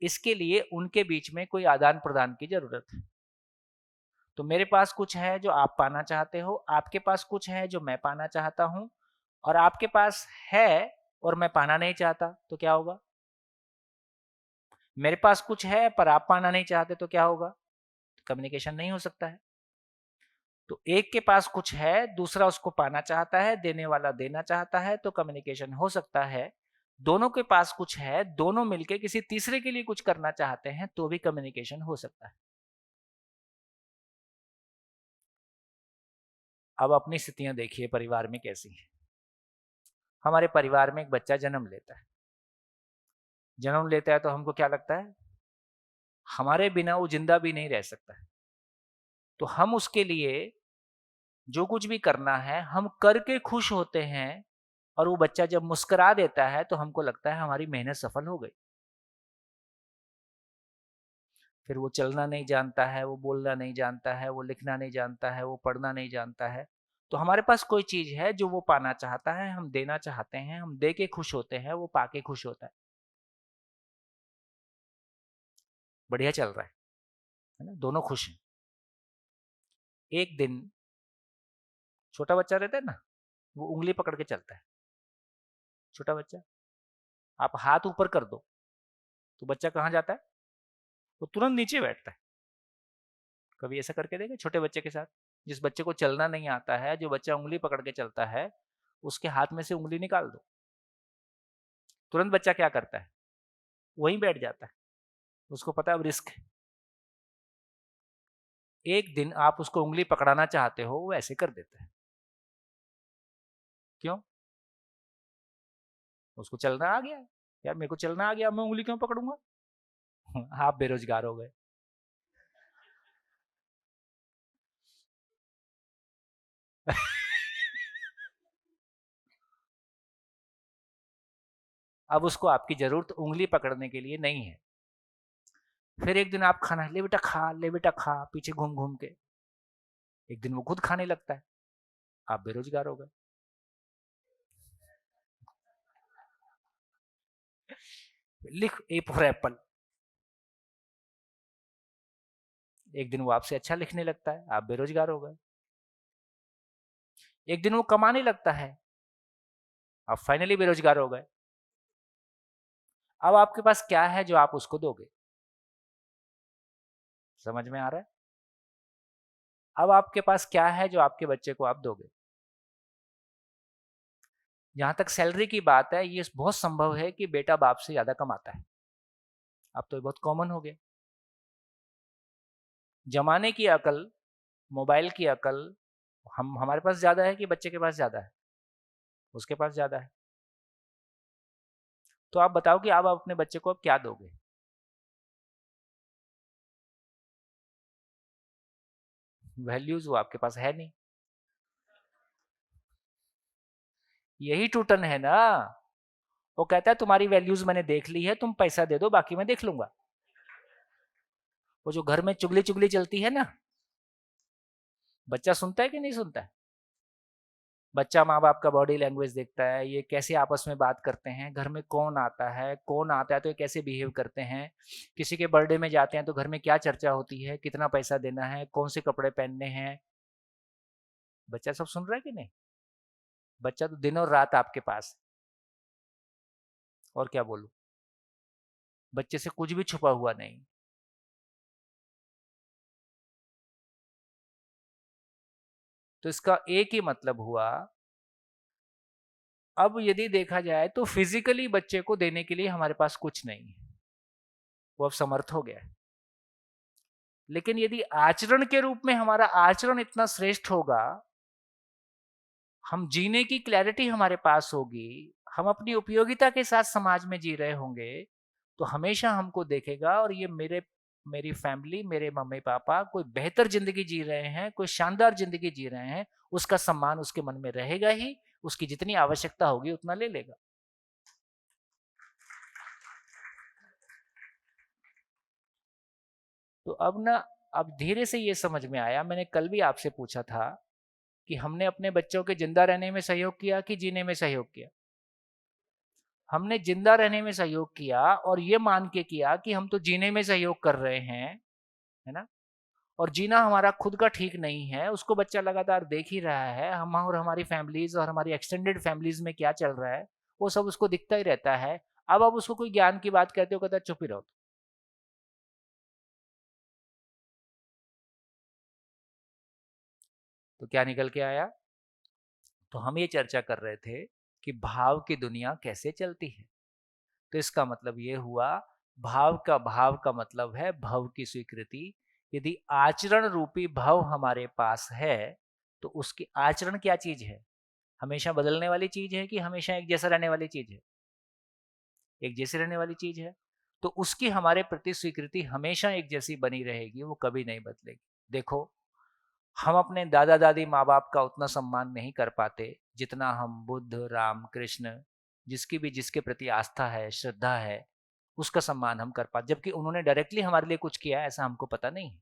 [SPEAKER 1] इसके लिए उनके बीच में कोई आदान प्रदान की जरूरत है। तो मेरे पास कुछ है जो आप पाना चाहते हो, आपके पास कुछ है जो मैं पाना चाहता हूं, और आपके पास है और मैं पाना नहीं चाहता, तो क्या होगा? मेरे पास कुछ है पर आप पाना नहीं चाहते, तो क्या होगा? कम्युनिकेशन नहीं हो सकता है। तो एक के पास कुछ है, दूसरा उसको पाना चाहता है, देने वाला देना चाहता है, तो कम्युनिकेशन हो सकता है। दोनों के पास कुछ है, दोनों मिलके किसी तीसरे के लिए कुछ करना चाहते हैं, तो भी कम्युनिकेशन हो सकता है। अब अपनी स्थितियां देखिए परिवार में कैसी हैं। हमारे परिवार में एक बच्चा जन्म लेता है। जन्म लेता है तो हमको क्या लगता है? हमारे बिना वो जिंदा भी नहीं रह सकता है। तो हम उसके लिए जो कुछ भी करना है हम करके खुश होते हैं, और वो बच्चा जब मुस्कुरा देता है तो हमको लगता है हमारी मेहनत सफल हो गई। फिर वो चलना नहीं जानता है, वो बोलना नहीं जानता है, वो लिखना नहीं जानता है, वो पढ़ना नहीं जानता है। तो हमारे पास कोई चीज है जो वो पाना चाहता है, हम देना चाहते हैं, हम दे के खुश होते हैं, वो पाके खुश होता है। बढ़िया चल रहा है ना, दोनों खुश हैं। एक दिन छोटा बच्चा रहता है ना, वो उंगली पकड़ के चलता है। छोटा बच्चा, आप हाथ ऊपर कर दो तो बच्चा कहाँ जाता है? वो तुरंत नीचे बैठता है। कभी ऐसा करके देखे छोटे बच्चे के साथ? जिस बच्चे को चलना नहीं आता है, जो बच्चा उंगली पकड़ के चलता है, उसके हाथ में से उंगली निकाल दो, तुरंत बच्चा क्या करता है? वहीं बैठ जाता है। उसको पता है अब रिस्क है। एक दिन आप उसको उंगली पकड़ाना चाहते हो, वो ऐसे कर देता है। क्यों? उसको चलना आ गया। यार मेरे को चलना आ गया, मैं उंगली क्यों पकड़ूंगा? आप बेरोजगार हो गए। अब उसको आपकी जरूरत उंगली पकड़ने के लिए नहीं है। फिर एक दिन आप खाना, ले बेटा खा, ले बेटा खा, पीछे घूम घूम के। एक दिन वो खुद खाने लगता है, आप बेरोजगार हो गए। लिख ए फॉर एप्पल। एक दिन वो आपसे अच्छा लिखने लगता है, आप बेरोजगार हो गए। एक दिन वो कमाने लगता है, आप फाइनली बेरोजगार हो गए। अब आपके पास क्या है जो आप उसको दोगे? समझ में आ रहा है? अब आपके पास क्या है जो आपके बच्चे को आप दोगे? जहां तक सैलरी की बात है, ये बहुत संभव है कि बेटा बाप से ज्यादा कमाता है। अब तो ये बहुत कॉमन हो गया। जमाने की अकल, मोबाइल की अकल हमारे पास ज्यादा है कि बच्चे के पास ज्यादा है? उसके पास ज्यादा है। तो आप बताओ कि आप अपने बच्चे को अब क्या दोगे? वैल्यूज वो आपके पास है नहीं। यही टूटन है ना। वो कहता है तुम्हारी वैल्यूज मैंने देख ली है, तुम पैसा दे दो, बाकी मैं देख लूंगा। वो जो घर में चुगली चुगली चलती है ना, बच्चा सुनता है कि नहीं सुनता है? बच्चा माँ बाप का बॉडी लैंग्वेज देखता है, ये कैसे आपस में बात करते हैं, घर में कौन आता है तो ये कैसे बिहेव करते हैं, किसी के बर्थडे में जाते हैं तो घर में क्या चर्चा होती है, कितना पैसा देना है, कौन से कपड़े पहनने हैं। बच्चा सब सुन रहा है कि नहीं? बच्चा तो दिन और रात आपके पास है। और क्या बोलूं, बच्चे से कुछ भी छुपा हुआ नहीं। तो इसका एक ही मतलब हुआ, अब यदि देखा जाए तो फिजिकली बच्चे को देने के लिए हमारे पास कुछ नहीं है, वो अब समर्थ हो गया है। लेकिन यदि आचरण के रूप में हमारा आचरण इतना श्रेष्ठ होगा, हम जीने की क्लैरिटी हमारे पास होगी, हम अपनी उपयोगिता के साथ समाज में जी रहे होंगे, तो हमेशा हमको देखेगा और ये मेरी फैमिली, मेरे मम्मी पापा कोई बेहतर जिंदगी जी रहे हैं, कोई शानदार जिंदगी जी रहे हैं, उसका सम्मान उसके मन में रहेगा ही, उसकी जितनी आवश्यकता होगी उतना ले लेगा। तो अब धीरे से ये समझ में आया, मैंने कल भी आपसे पूछा था कि हमने अपने बच्चों के जिंदा रहने में सहयोग किया कि जीने में सहयोग किया? हमने जिंदा रहने में सहयोग किया और ये मान के किया कि हम तो जीने में सहयोग कर रहे हैं, है ना? और जीना हमारा खुद का ठीक नहीं है, उसको बच्चा लगातार देख ही रहा है, हम और हमारी फैमिलीज और हमारी एक्सटेंडेड फैमिलीज में क्या चल रहा है वो सब उसको दिखता ही रहता है। अब आप उसको कोई ज्ञान की बात कहते हो, कहता चुप ही रहो। तो क्या निकल के आया? तो हम ये चर्चा कर रहे थे कि भाव की दुनिया कैसे चलती है। तो इसका मतलब ये हुआ, भाव का मतलब है भव की स्वीकृति। यदि आचरण रूपी भव हमारे पास है तो उसकी आचरण क्या चीज है? हमेशा बदलने वाली चीज है कि हमेशा एक जैसा रहने वाली चीज है? एक जैसी रहने वाली चीज है, तो उसकी हमारे प्रति स्वीकृति हमेशा एक जैसी बनी रहेगी, वो कभी नहीं बदलेगी। देखो, हम अपने दादा दादी माँ बाप का उतना सम्मान नहीं कर पाते जितना हम बुद्ध, राम, कृष्ण, जिसके प्रति आस्था है, श्रद्धा है, उसका सम्मान हम कर पाते, जबकि उन्होंने डायरेक्टली हमारे लिए कुछ किया ऐसा हमको पता नहीं है।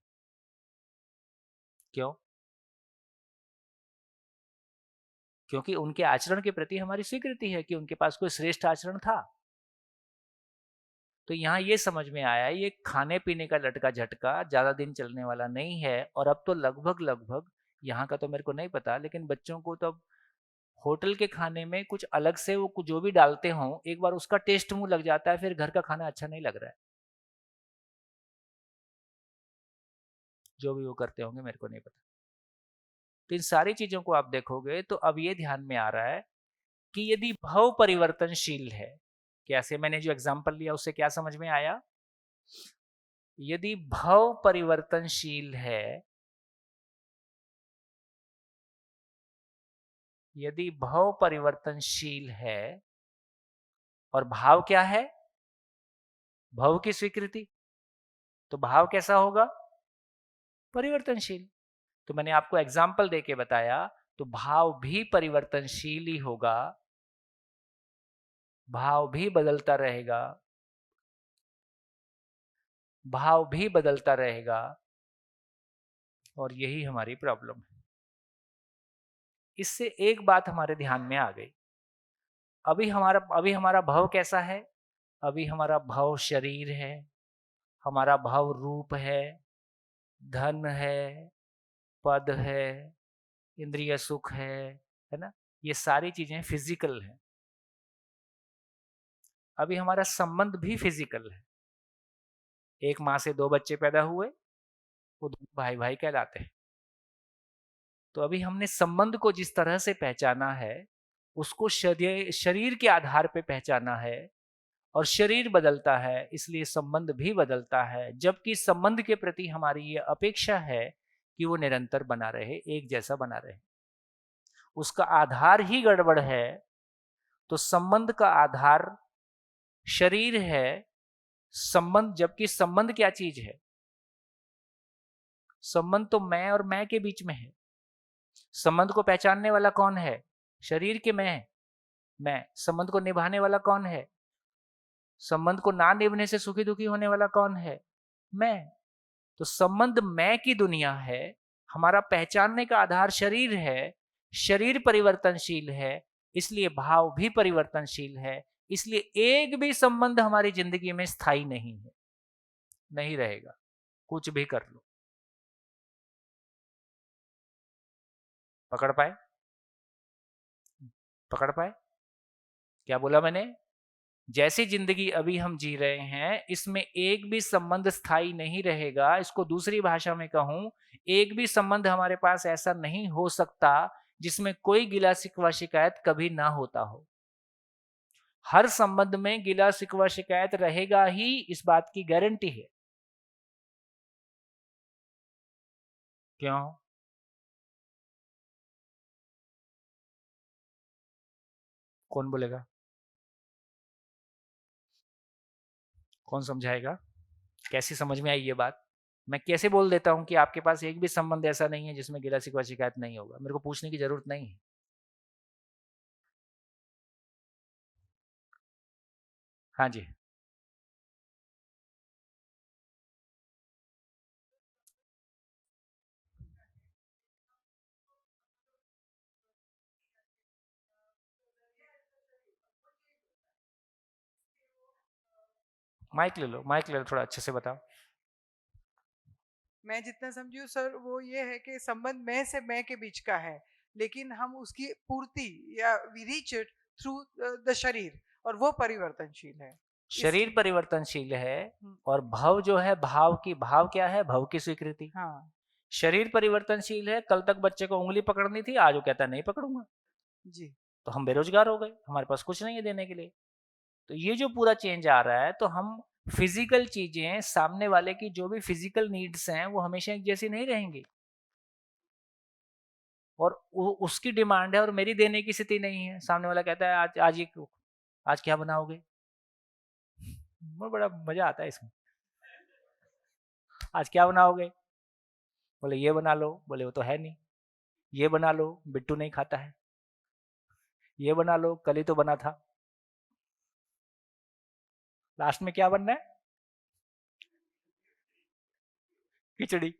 [SPEAKER 1] क्यों? क्योंकि उनके आचरण के प्रति हमारी स्वीकृति है कि उनके पास कोई श्रेष्ठ आचरण था। तो यहाँ ये समझ में आया, ये खाने पीने का लटका झटका ज्यादा दिन चलने वाला नहीं है। और अब तो लगभग यहाँ का तो मेरे को नहीं पता, लेकिन बच्चों को तो अब होटल के खाने में कुछ अलग से वो जो भी डालते हों, एक बार उसका टेस्ट मुंह लग जाता है, फिर घर का खाना अच्छा नहीं लग रहा है। जो भी वो करते होंगे मेरे को नहीं पता। तो इन सारी चीजों को आप देखोगे तो अब ये ध्यान में आ रहा है कि यदि भाव परिवर्तनशील है, कैसे, मैंने जो एग्जाम्पल लिया उससे क्या समझ में आया? यदि भाव परिवर्तनशील है, यदि भाव परिवर्तनशील है, और भाव क्या है? भाव की स्वीकृति, तो भाव कैसा होगा? परिवर्तनशील। तो मैंने आपको एग्जाम्पल देके बताया, तो भाव भी परिवर्तनशील ही होगा, भाव भी बदलता रहेगा, भाव भी बदलता रहेगा, और यही हमारी प्रॉब्लम है। इससे एक बात हमारे ध्यान में आ गई, अभी हमारा भाव कैसा है? अभी हमारा भाव शरीर है, हमारा भाव रूप है, धन है, पद है, इंद्रिय सुख है ना? ये सारी चीजें फिजिकल है। अभी हमारा संबंध भी फिजिकल है। एक माँ से 2 बच्चे पैदा हुए, वो दोनों भाई भाई कहलाते हैं। तो अभी हमने संबंध को जिस तरह से पहचाना है, उसको शरीर के आधार पे पहचाना है, और शरीर बदलता है इसलिए संबंध भी बदलता है, जबकि संबंध के प्रति हमारी ये अपेक्षा है कि वो निरंतर बना रहे, एक जैसा बना रहे। उसका आधार ही गड़बड़ है। तो संबंध का आधार शरीर है, संबंध, जबकि संबंध क्या चीज है? संबंध तो मैं और मैं के बीच में है। संबंध को पहचानने वाला कौन है? शरीर के मैं है। मैं। संबंध को निभाने वाला कौन है? संबंध को ना निभाने से सुखी दुखी होने वाला कौन है? मैं। तो संबंध मैं की दुनिया है। हमारा पहचानने का आधार शरीर है। शरीर परिवर्तनशील है, इसलिए भाव भी परिवर्तनशील है। इसलिए एक भी संबंध हमारी जिंदगी में स्थायी नहीं है, नहीं रहेगा, कुछ भी कर लो। पकड़ पाए? पकड़ पाए? क्या बोला मैंने? जैसी जिंदगी अभी हम जी रहे हैं, इसमें एक भी संबंध स्थायी नहीं रहेगा। इसको दूसरी भाषा में कहूं, एक भी संबंध हमारे पास ऐसा नहीं हो सकता जिसमें कोई गिला शिकवा शिकायत कभी ना होता हो। हर संबंध में गिला शिकवा शिकायत रहेगा ही, इस बात की गारंटी है। क्यों? कौन बोलेगा? कौन समझाएगा? कैसी समझ में आई ये बात? मैं कैसे बोल देता हूं कि आपके पास एक भी संबंध ऐसा नहीं है जिसमें गिला शिकवा शिकायत नहीं होगा? मेरे को पूछने की जरूरत नहीं है। हाँ जी। माइक ले लो, माइक ले लो, थोड़ा अच्छे से बताओ।
[SPEAKER 9] मैं जितना समझी हूँ सर, वो ये है कि संबंध मैं से मैं के बीच का है, लेकिन हम उसकी पूर्ति या we reach it through the sharir, और वो परिवर्तनशील है।
[SPEAKER 1] शरीर परिवर्तनशील है और भाव जो है, भाव क्या है? भाव की स्वीकृति।
[SPEAKER 9] हाँ।
[SPEAKER 1] शरीर परिवर्तनशील है। कल तक बच्चे को उंगली पकड़नी थी, आज वो कहता नहीं पकड़ूंगा
[SPEAKER 9] जी।
[SPEAKER 1] तो हम बेरोजगार हो गए, हमारे पास कुछ नहीं है देने के लिए। तो ये जो पूरा चेंज आ रहा है, तो हम फिजिकल चीजें, सामने वाले की जो भी फिजिकल नीड्स हैं, वो हमेशा एक जैसी नहीं रहेंगी। और उसकी डिमांड है और मेरी देने की स्थिति नहीं है। सामने वाला कहता है आज क्या बनाओगे? बड़ा मजा आता है इसमें। आज क्या बनाओगे? बोले ये बना लो। बोले वो तो है नहीं। ये बना लो, बिट्टू नहीं खाता है। ये बना लो, कल ही तो बना था। लास्ट में क्या बनना है? खिचड़ी।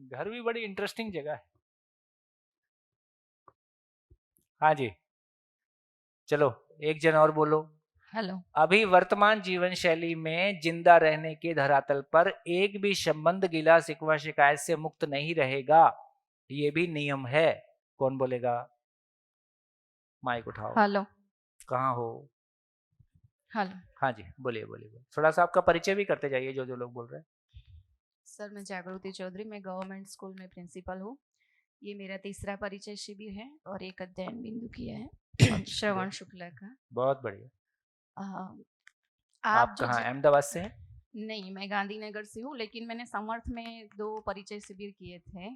[SPEAKER 1] घर भी बड़ी इंटरेस्टिंग जगह है। हाँ जी, चलो एक जन और बोलो।
[SPEAKER 13] हेलो।
[SPEAKER 1] अभी वर्तमान जीवन शैली में जिंदा रहने के धरातल पर एक भी संबंध गिला शिकवा शिकायत से मुक्त नहीं रहेगा, ये भी नियम है। कौन बोलेगा? माइक उठाओ।
[SPEAKER 13] हेलो।
[SPEAKER 1] कहाँ हो?
[SPEAKER 13] हेलो।
[SPEAKER 1] हाँ जी, बोलिए बोलिए। थोड़ा सा आपका परिचय भी करते जाइए, जो जो लोग बोल रहे हैं।
[SPEAKER 13] सर, मैं जागृति चौधरी, मैं गवर्नमेंट स्कूल में प्रिंसिपल हूँ। ये मेरा तीसरा परिचय शिविर है और एक अध्ययन बिंदु किया है श्रवण शुक्ला का।
[SPEAKER 1] बहुत बढ़िया।
[SPEAKER 13] आप
[SPEAKER 1] कहाँ, अहमदाबाद से हैं?
[SPEAKER 13] नहीं, मैं गांधीनगर से हूँ, लेकिन मैंने समर्थ में 2 परिचय शिविर किए थे।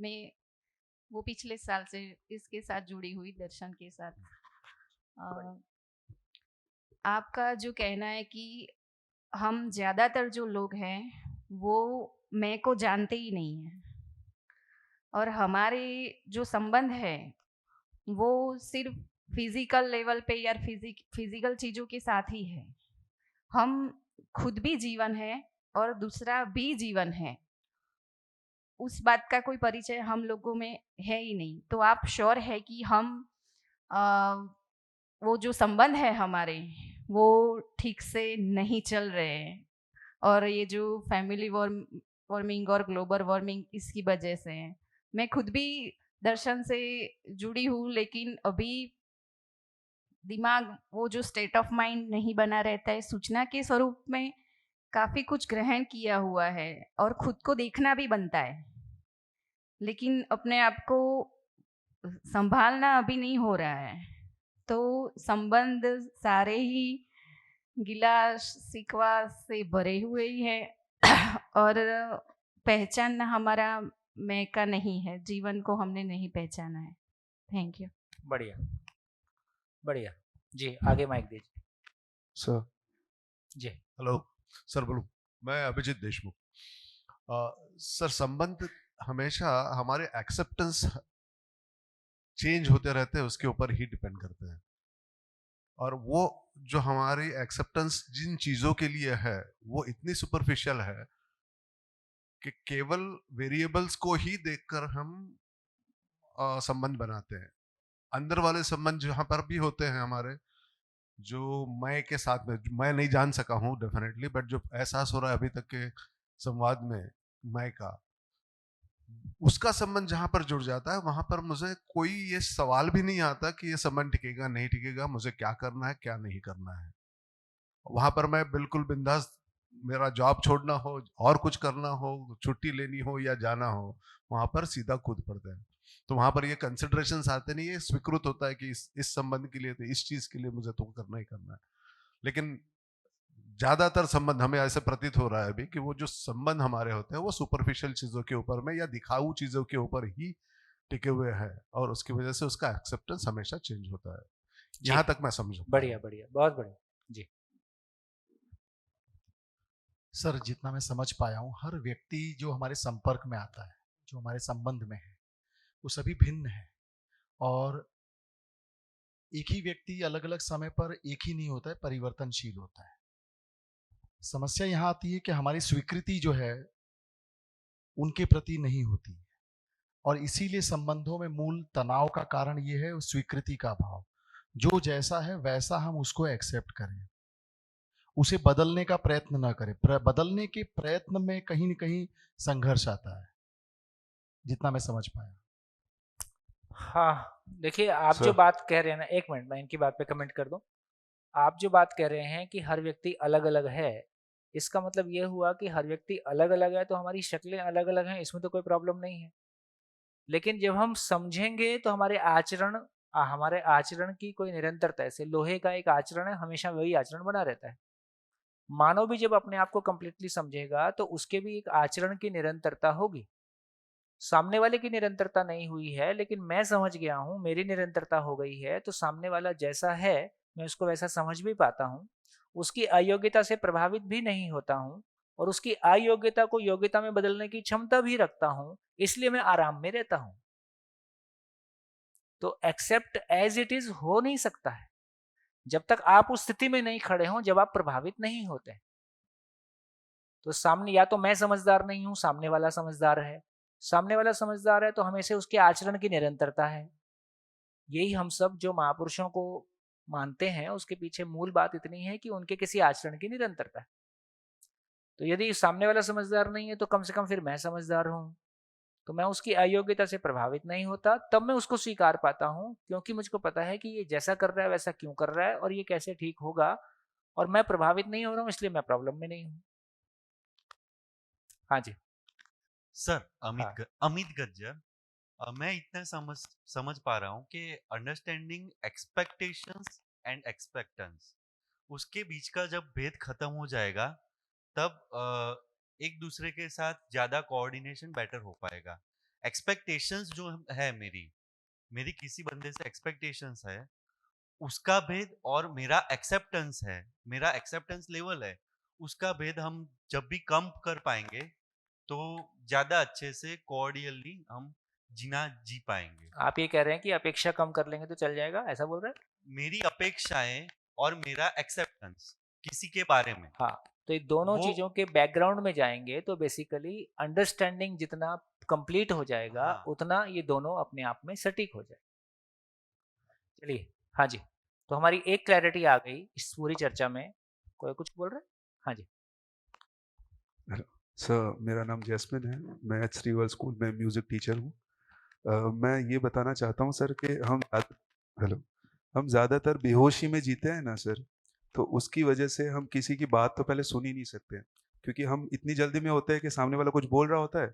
[SPEAKER 13] मैं वो पिछले साल से इसके साथ जुड़ी हुई, दर्शन के साथ। आपका जो कहना है कि हम ज़्यादातर जो लोग हैं वो मैं को जानते ही नहीं हैं, और हमारे जो संबंध है वो सिर्फ फिजिकल लेवल पे या फिजिकल चीज़ों के साथ ही है। हम खुद भी जीवन है और दूसरा भी जीवन है, उस बात का कोई परिचय हम लोगों में है ही नहीं। तो आप श्योर है कि हम वो जो संबंध है हमारे, वो ठीक से नहीं चल रहे हैं, और ये जो फैमिली वार्मिंग और ग्लोबल वार्मिंग, इसकी वजह से है। मैं खुद भी दर्शन से जुड़ी हूँ, लेकिन अभी दिमाग वो जो स्टेट ऑफ माइंड नहीं बना रहता है। सूचना के स्वरूप में काफ़ी कुछ ग्रहण किया हुआ है और खुद को देखना भी बनता है, लेकिन अपने आप को संभालना अभी नहीं हो रहा है। तो संबंध सारे ही गिला शिकवा से भरे हुए ही है और पहचानना हमारा मैं का नहीं है। जीवन को हमने नहीं पहचाना है। Thank you.
[SPEAKER 1] बढ़िया बढ़िया जी, आगे माइक दीजिए।
[SPEAKER 14] सर
[SPEAKER 1] जी।
[SPEAKER 14] हेलो सर, बोलूं? मैं अभिजीत देशमुख। सर, संबंध हमेशा हमारे एक्सेप्टेंस चेंज होते रहते हैं, उसके ऊपर ही डिपेंड करते हैं। और वो जो हमारी एक्सेप्टेंस जिन चीजों के लिए है वो इतनी सुपरफिशियल है कि केवल वेरिएबल्स को ही देखकर हम संबंध बनाते हैं। अंदर वाले संबंध जहां पर भी होते हैं हमारे, जो मैं के साथ में, मैं नहीं जान सका हूं डेफिनेटली, बट जो एहसास हो रहा है अभी तक के संवाद में मैं का, उसका संबंध जहां पर जुड़ जाता है वहां पर मुझे कोई ये सवाल भी नहीं आता कि ये संबंध टिकेगा नहीं टिकेगा, मुझे क्या करना है क्या नहीं करना है। वहां पर मैं बिल्कुल बिंदास, मेरा जॉब छोड़ना हो और कुछ करना हो, छुट्टी लेनी हो या जाना हो, वहां पर सीधा कूद पड़ते हैं। तो वहां पर ये कंसिडरेशंस आते नहीं है, स्वीकृत होता है कि इस संबंध के लिए, तो इस चीज के लिए मुझे तो करना ही करना है। लेकिन ज्यादातर संबंध हमें ऐसे प्रतीत हो रहा है अभी कि वो जो संबंध हमारे होते हैं वो सुपरफिशियल चीजों के ऊपर में या दिखाऊ चीजों के ऊपर ही टिके हुए हैं, और उसकी वजह से उसका एक्सेप्टेंस हमेशा चेंज होता है। यहाँ तक मैं समझ।
[SPEAKER 1] बढ़िया बढ़िया, बहुत बढ़िया जी।
[SPEAKER 2] सर जितना मैं समझ पाया हूँ, हर व्यक्ति जो हमारे संपर्क में आता है, जो हमारे संबंध में है, वो सभी भिन्न है, और एक ही व्यक्ति अलग अलग समय पर एक ही नहीं होता है, परिवर्तनशील होता है। समस्या यहाँ आती है कि हमारी स्वीकृति जो है उनके प्रति नहीं होती है, और इसीलिए संबंधों में मूल तनाव का कारण ये है स्वीकृति का भाव। जो जैसा है वैसा हम उसको एक्सेप्ट करें, उसे बदलने का प्रयत्न ना करें। बदलने के प्रयत्न में कहीं न कहीं संघर्ष आता है, जितना मैं समझ पाया।
[SPEAKER 1] हाँ देखिए, आप जो बात कह रहे हैं ना, एक मिनट मैं इनकी बात पे कमेंट कर दूं। आप जो बात कह रहे हैं कि हर व्यक्ति अलग अलग है, इसका मतलब ये हुआ कि हर व्यक्ति अलग अलग है तो हमारी शक्लें अलग अलग हैं, इसमें तो कोई प्रॉब्लम नहीं है। लेकिन जब हम समझेंगे तो हमारे आचरण की कोई निरंतरता, ऐसे लोहे का एक आचरण है, हमेशा वही आचरण बना रहता है। मानव भी जब अपने आप को कंप्लीटली समझेगा तो उसके भी एक आचरण की निरंतरता होगी। सामने वाले की निरंतरता नहीं हुई है, लेकिन मैं समझ गया हूं, मेरी निरंतरता हो गई है, तो सामने वाला जैसा है मैं उसको वैसा समझ भी पाता हूं, उसकी अयोग्यता से प्रभावित भी नहीं होता हूं, और उसकी अयोग्यता को योग्यता में बदलने की क्षमता भी रखता हूं, इसलिए मैं आराम में रहता हूं। तो एक्सेप्ट एज इट इज हो नहीं सकता है जब तक आप उस स्थिति में नहीं खड़े हो जब आप प्रभावित नहीं होते। तो सामने, या तो मैं समझदार नहीं हूं, सामने वाला समझदार है, सामने वाला समझदार है तो हमेशा उसके आचरण की निरंतरता है। यही हम सब जो महापुरुषों को मानते हैं उसके पीछे मूल बात इतनी है कि उनके किसी आचरण की निरंतरता है। तो यदि सामने वाला समझदार नहीं है तो कम से कम फिर मैं समझदार हूं, तो मैं उसकी अयोग्यता से प्रभावित नहीं होता, तब मैं उसको स्वीकार पाता हूं, क्योंकि मुझको पता है कि ये जैसा कर रहा है वैसा क्यों कर रहा है और ये कैसे ठीक होगा, और मैं प्रभावित नहीं हो रहा हूं, इसलिए मैं प्रॉब्लम में नहीं हूं। हाँ जी
[SPEAKER 15] सर, अमित गज्जर, मैं इतना समझ पा रहा हूँ कि अंडरस्टैंडिंग एक्सपेक्टेशंस एंड एक्सपेक्टेंस, उसके बीच का जब भेद खत्म हो जाएगा तब एक दूसरे के साथ ज्यादा कोऑर्डिनेशन बेटर हो पाएगा। एक्सपेक्टेशंस जो है मेरी किसी बंदे से एक्सपेक्टेशंस है, उसका भेद और मेरा एक्सेप्टेंस लेवल है, उसका भेद हम जब भी कम कर पाएंगे तो ज्यादा अच्छे से कोऑर्डियली हम जी पाएंगे।
[SPEAKER 1] आप ये कह रहे हैं कि अपेक्षा कम कर लेंगे तो चल जाएगा, ऐसा बोल रहे हैं?
[SPEAKER 15] मेरी अपेक्षाएं और मेरा एक्सेप्टेंस किसी के बारे में,
[SPEAKER 1] हाँ, तो ये दोनों चीजों के बैकग्राउंड में जाएंगे तो बेसिकली अंडरस्टैंडिंग जितना कंप्लीट हो जाएगा,
[SPEAKER 15] हाँ।
[SPEAKER 1] उतना ये दोनों अपने आप में सटीक हो जाएगा। चलिए, हाँ जी, तो हमारी एक क्लैरिटी आ गई इस पूरी चर्चा में। कोई कुछ बोल रहे हैं? हाँ जी।
[SPEAKER 16] सर, मेरा नाम जैस्मिन है, मैं एच रिवर स्कूल में म्यूजिक टीचर हूँ। मैं ये बताना चाहता हूँ सर कि हम ज़्यादातर बेहोशी में जीते हैं ना सर, तो उसकी वजह से हम किसी की बात तो पहले सुन ही नहीं सकते, क्योंकि हम इतनी जल्दी में होते हैं कि सामने वाला कुछ बोल रहा होता है,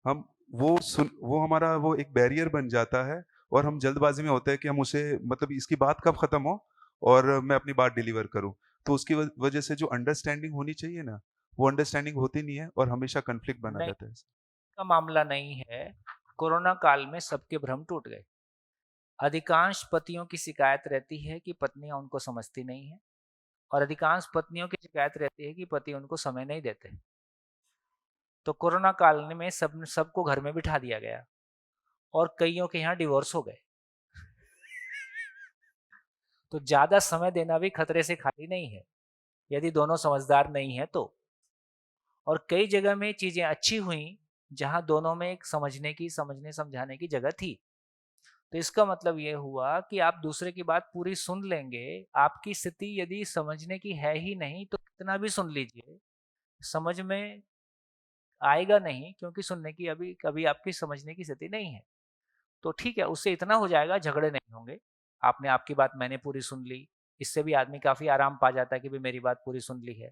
[SPEAKER 16] हम वो हमारा वो एक बैरियर बन जाता है, और हम जल्दबाजी में होते हैं कि हम उसे, मतलब इसकी बात कब खत्म हो और मैं अपनी बात डिलीवर करूं। तो उसकी वजह से जो अंडरस्टैंडिंग होनी चाहिए ना, वो अंडरस्टैंडिंग होती नहीं है और हमेशा कन्फ्लिक्ट बना रहता है।
[SPEAKER 1] का मामला नहीं है, कोरोना काल में सबके भ्रम टूट गए। अधिकांश पतियों की शिकायत रहती है कि पत्नियां उनको समझती नहीं है, और अधिकांश पत्नियों की शिकायत रहती है कि पति उनको समय नहीं देते। तो कोरोना काल में सबको घर में बिठा दिया गया और कईयों के यहाँ डिवोर्स हो गए। तो ज्यादा समय देना भी खतरे से खाली नहीं है यदि दोनों समझदार नहीं है तो। और कई जगह में चीजें अच्छी हुई जहां दोनों में एक समझने समझाने की जगह थी। तो इसका मतलब ये हुआ कि आप दूसरे की बात पूरी सुन लेंगे। आपकी स्थिति यदि समझने की है ही नहीं तो कितना भी सुन लीजिए, समझ में आएगा नहीं, क्योंकि सुनने की अभी कभी आपकी समझने की स्थिति नहीं है। तो ठीक है, उससे इतना हो जाएगा, झगड़े नहीं होंगे। आपने आपकी बात, मैंने पूरी सुन ली, इससे भी आदमी काफी आराम पा जाता है कि भाई मेरी बात पूरी सुन ली है।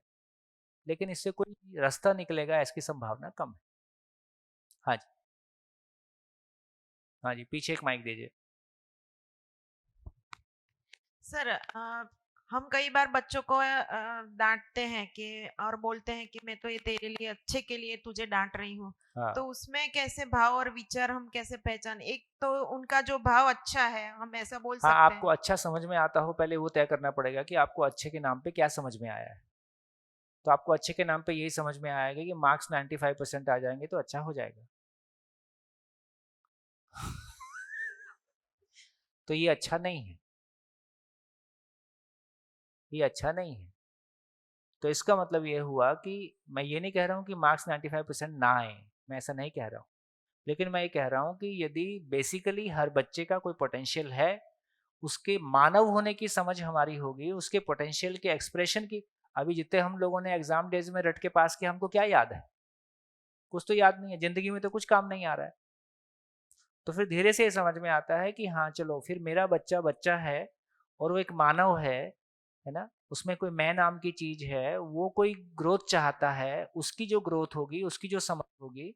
[SPEAKER 1] लेकिन इससे कोई रास्ता निकलेगा इसकी संभावना कम है। हाँ जी, हाँ जी, पीछे एक माइक दीजिए।
[SPEAKER 5] सर हम कई बार बच्चों को डांटते हैं कि और बोलते हैं कि मैं तो ये तेरे लिए अच्छे के लिए तुझे डांट रही हूँ।
[SPEAKER 1] हाँ।
[SPEAKER 5] तो उसमें कैसे भाव और विचार हम कैसे पहचान? एक तो उनका जो भाव अच्छा है, हम ऐसा बोल
[SPEAKER 1] हाँ,
[SPEAKER 5] सकते
[SPEAKER 1] आपको
[SPEAKER 5] हैं।
[SPEAKER 1] अच्छा समझ में आता हो, पहले वो तय करना पड़ेगा कि आपको अच्छे के नाम पे क्या समझ में आया है। तो आपको अच्छे के नाम पे यही समझ में आएगा कि मार्क्स 95% आ जाएंगे तो अच्छा हो जाएगा। तो ये अच्छा नहीं है, ये अच्छा नहीं है। तो इसका मतलब ये हुआ कि मैं ये नहीं कह रहा हूँ कि मार्क्स 95% ना आए, मैं ऐसा नहीं कह रहा हूँ। लेकिन मैं ये कह रहा हूँ कि यदि बेसिकली हर बच्चे का कोई पोटेंशियल है, उसके मानव होने की समझ हमारी होगी, उसके पोटेंशियल के एक्सप्रेशन की। अभी जितने हम लोगों ने एग्जाम डेज में रट के पास किया, हमको क्या याद है? कुछ तो याद नहीं है, जिंदगी में तो कुछ काम नहीं आ रहा है। तो फिर धीरे से ये समझ में आता है कि हाँ चलो, फिर मेरा बच्चा बच्चा है और वो एक मानव है ना, उसमें कोई मैं नाम की चीज है, वो कोई ग्रोथ चाहता है, उसकी जो ग्रोथ होगी, उसकी जो समझ होगी,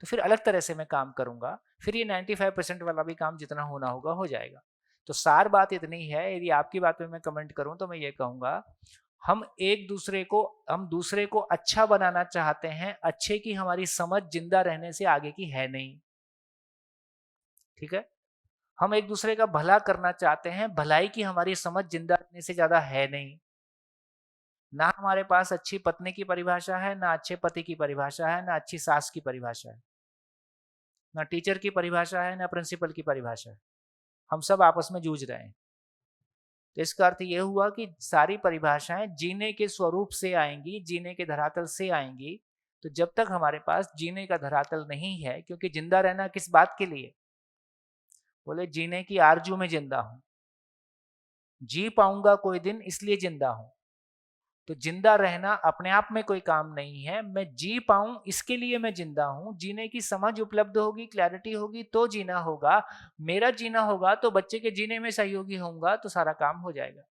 [SPEAKER 1] तो फिर अलग तरह से मैं काम करूंगा। फिर ये 95% वाला भी काम जितना होना होगा हो जाएगा। तो सार बात इतनी है, यदि आपकी बात में मैं कमेंट करूं तो मैं ये कहूंगा, हम दूसरे को अच्छा बनाना चाहते हैं, अच्छे की हमारी समझ जिंदा रहने से आगे की है नहीं। ठीक है, हम एक दूसरे का भला करना चाहते हैं, भलाई की हमारी समझ जिंदा रहने से ज्यादा है नहीं। ना हमारे पास अच्छी पत्नी की परिभाषा है, ना अच्छे पति की परिभाषा है, ना अच्छी सास की परिभाषा है, ना टीचर की परिभाषा है, ना प्रिंसिपल की परिभाषा है। हम सब आपस में जूझ रहे हैं। तो इसका अर्थ यह हुआ कि सारी परिभाषाएं जीने के स्वरूप से आएंगी, जीने के धरातल से आएंगी। तो जब तक हमारे पास जीने का धरातल नहीं है, क्योंकि जिंदा रहना किस बात के लिए? बोले जीने की आरजू में जिंदा हूं, जी पाऊंगा कोई दिन इसलिए जिंदा हूं। तो जिंदा रहना अपने आप में कोई काम नहीं है, मैं जी पाऊं इसके लिए मैं जिंदा हूं। जीने की समझ उपलब्ध होगी, क्लैरिटी होगी तो जीना होगा। मेरा जीना होगा तो बच्चे के जीने में सहयोगी होऊंगा, तो सारा काम हो जाएगा।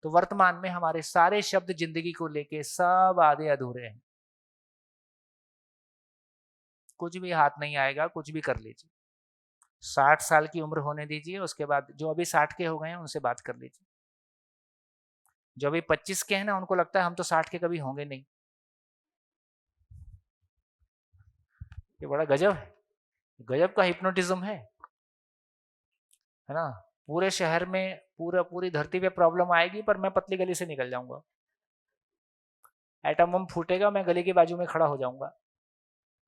[SPEAKER 1] तो वर्तमान में हमारे सारे शब्द जिंदगी को लेके सब आधे अधूरे हैं। कुछ भी हाथ नहीं आएगा, कुछ भी कर लीजिए। 60 साल की उम्र होने दीजिए, उसके बाद जो अभी 60 के हो गए हैं उनसे बात कर लीजिए। जो अभी 25 के हैं ना, उनको लगता है हम तो 60 के कभी होंगे नहीं। ये बड़ा गजब है, गजब का हिप्नोटिज्म है ना। पूरे शहर में, पूरी धरती पे प्रॉब्लम आएगी, पर मैं पतली गली से निकल जाऊंगा। एटम बम फूटेगा, मैं गली के बाजू में खड़ा हो जाऊंगा।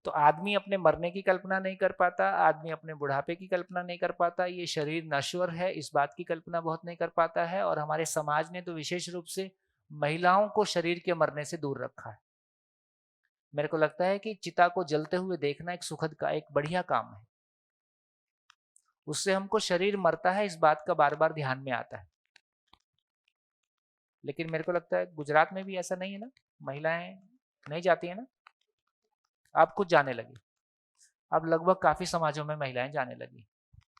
[SPEAKER 1] तो आदमी अपने मरने की कल्पना नहीं कर पाता, आदमी अपने बुढ़ापे की कल्पना नहीं कर पाता, ये शरीर नश्वर है इस बात की कल्पना बहुत नहीं कर पाता है। और हमारे समाज ने तो विशेष रूप से महिलाओं को शरीर के मरने से दूर रखा है। मेरे को लगता है कि चिता को जलते हुए देखना एक सुखद का, एक बढ़िया काम है। उससे हमको शरीर मरता है इस बात का बार बार ध्यान में आता है। लेकिन मेरे को लगता है गुजरात में भी ऐसा नहीं है ना, महिलाएं नहीं जाती है ना। अब कुछ जाने लगी, अब लगभग काफी समाजों में महिलाएं जाने लगी,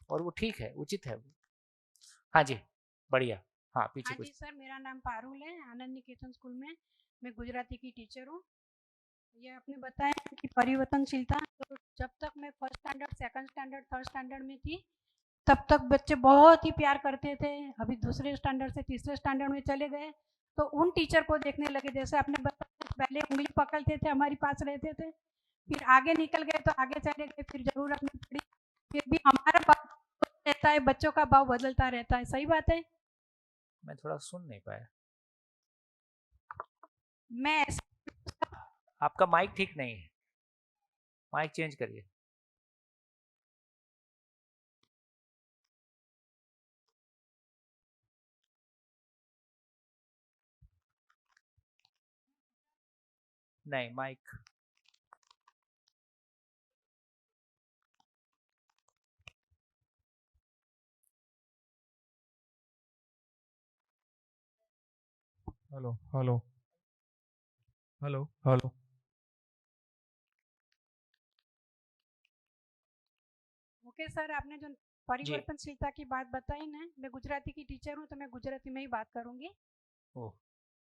[SPEAKER 1] और वो ठीक है, उचित है वो। हाँ जी, बढ़िया। हाँ, पीछे
[SPEAKER 17] हाँ
[SPEAKER 1] कुछ।
[SPEAKER 17] जी सर, मेरा नाम पारुल है, आनंद निकेतन स्कूल में मैं गुजराती की टीचर हूँ। ये आपने बताया कि परिवर्तनशीलता, तो जब तक मैं first standard, second standard, third standard में थी, तब तक बच्चे बहुत ही प्यार करते थे। अभी दूसरे स्टैंडर्ड से तीसरे स्टैंडर्ड में चले गए तो उन टीचर को देखने लगे, जैसे आपने बताया पहले उंगली पकड़ते थे, हमारे पास रहते थे, फिर आगे निकल गए तो आगे चले गए, फिर जरूरत नहीं पड़ी, फिर भी हमारा भाव रहता है, बच्चों का भाव बदलता रहता है। सही बात है?
[SPEAKER 1] मैं थोड़ा सुन नहीं पाया।
[SPEAKER 17] मैं
[SPEAKER 1] आपका माइक ठीक नहीं है, माइक चेंज करिए। नहीं, mic
[SPEAKER 18] hello hello hello hello.
[SPEAKER 17] Okay sir, आपने जो परिवर्तनशीलता की बात बताई ना, मैं गुजराती की टीचर हूँ तो मैं गुजराती में ही बात करूँगी।
[SPEAKER 1] ओह,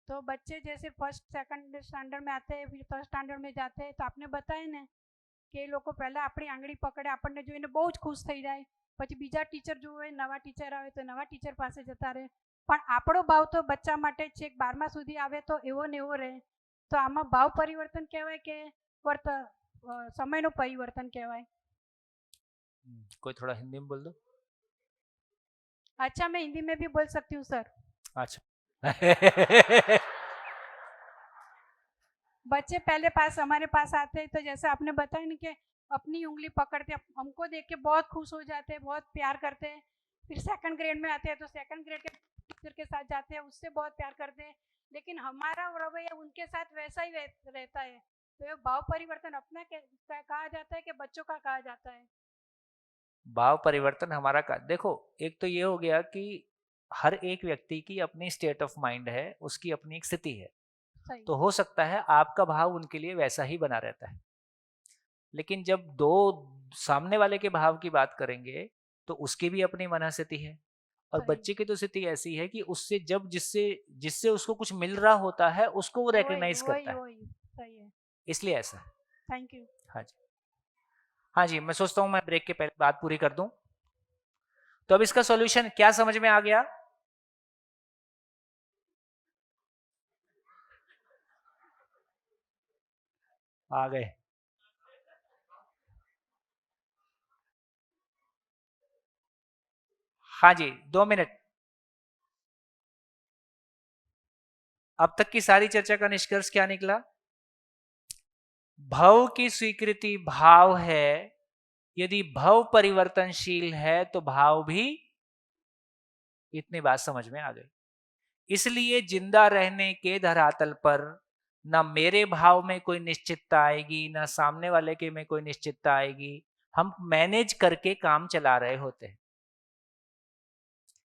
[SPEAKER 17] तो बच्चे जैसे फर्स्ट सेकंड स्टैंडर्ड में आते हैं, फिर थर्ड स्टैंडर्ड में जाते हैं, तो आपने बताया ને કે એ લોકો પહેલાં આપણી આંગળી પકડે, આપણને જોઈને બહુ જ ખુશ થઈ જાય, પછી બીજા ટીચર જોવે, નવા ટીચર આવે તો નવા ટીચર પાસે જતા રહે, પણ આપણો ભાવ તો બચ્ચા માટે છેક 12મા સુધી આવે તો એવો ને એવો રહે. તો આમાં ભાવ પરિવર્તન કહેવાય કે સમયનું પરિવર્તન કહેવાય?
[SPEAKER 1] कोई थोड़ा हिंदी में बोल दो।
[SPEAKER 17] अच्छा, मैं हिंदी में भी बोल सकती हूँ सर।
[SPEAKER 1] अच्छा
[SPEAKER 17] बच्चे पहले पास हमारे पास आते हैं तो जैसे आपने बताया ना कि अपनी उंगली पकड़ते, हमको देख के बहुत खुश हो जाते हैं, बहुत प्यार करते हैं। फिर सेकंड ग्रेड में आते हैं तो सेकंड ग्रेड के टीचर के साथ जाते हैं, उससे बहुत प्यार करते हैं, लेकिन हमारा रवैया उनके साथ वैसा ही रहता है। तो ये भाव परिवर्तन अपना कहा जाता है कि बच्चों का कहा जाता है?
[SPEAKER 1] भाव परिवर्तन हमारा का, देखो एक तो ये हो गया कि हर एक व्यक्ति की अपनी स्टेट ऑफ माइंड है, उसकी अपनी एक स्थिति है, तो हो सकता है आपका भाव उनके लिए वैसा ही बना रहता है। लेकिन जब दो सामने वाले के भाव की बात करेंगे तो उसकी भी अपनी मनःस्थिति है, और बच्चे की तो स्थिति ऐसी है कि उससे जब जिससे जिससे उसको कुछ मिल रहा होता है उसको वो रिकॉग्नाइज करता है,
[SPEAKER 17] सही है,
[SPEAKER 1] इसलिए ऐसा है।
[SPEAKER 17] Thank you.
[SPEAKER 1] हाँ जी, हाँ जी, मैं सोचता हूँ मैं ब्रेक के पहले बात पूरी कर दूं। तो अब इसका सॉल्यूशन क्या समझ में आ गया? आ गए? हाँ जी, 2 मिनट। अब तक की सारी चर्चा का निष्कर्ष क्या निकला? भव की स्वीकृति भाव है, यदि भव परिवर्तनशील है तो भाव भी, इतनी बात समझ में आ गई। इसलिए जिंदा रहने के धरातल पर ना मेरे भाव में कोई निश्चितता आएगी, ना सामने वाले के में कोई निश्चितता आएगी, हम मैनेज करके काम चला रहे होते हैं।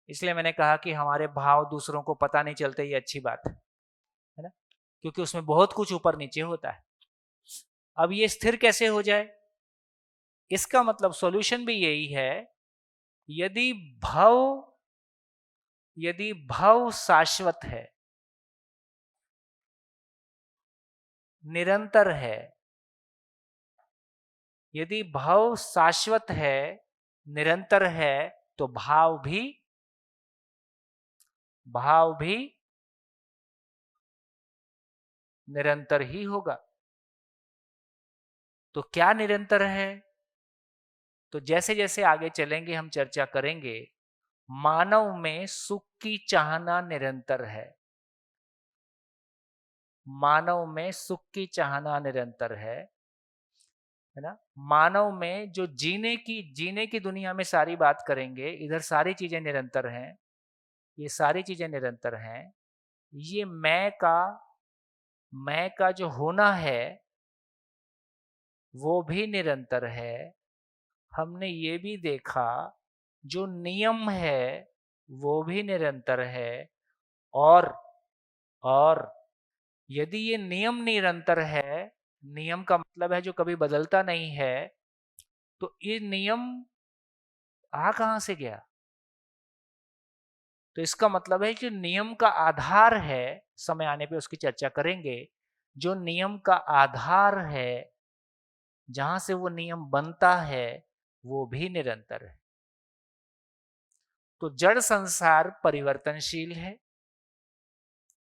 [SPEAKER 1] इसलिए मैंने कहा कि हमारे भाव दूसरों को पता नहीं चलते, ये अच्छी बात है ना, क्योंकि उसमें बहुत कुछ ऊपर नीचे होता है। अब ये स्थिर कैसे हो जाए? इसका मतलब सॉल्यूशन भी यही है, यदि भव शाश्वत है, निरंतर है, यदि भव शाश्वत है, निरंतर है, तो भाव भी निरंतर ही होगा। तो क्या निरंतर है? तो जैसे जैसे आगे चलेंगे हम चर्चा करेंगे, मानव में सुख की चाहना निरंतर है, मानव में सुख की चाहना निरंतर है ना। मानव में जो जीने की दुनिया में सारी बात करेंगे, इधर सारी चीजें निरंतर हैं, ये सारी चीजें निरंतर हैं। ये मैं का जो होना है वो भी निरंतर है। हमने ये भी देखा जो नियम है वो भी निरंतर है, और यदि ये नियम निरंतर है, नियम का मतलब है जो कभी बदलता नहीं है, तो ये नियम कहां से गया? तो इसका मतलब है कि नियम का आधार है, समय आने पे उसकी चर्चा करेंगे, जो नियम का आधार है, जहां से वो नियम बनता है, वो भी निरंतर है। तो जड़ संसार परिवर्तनशील है।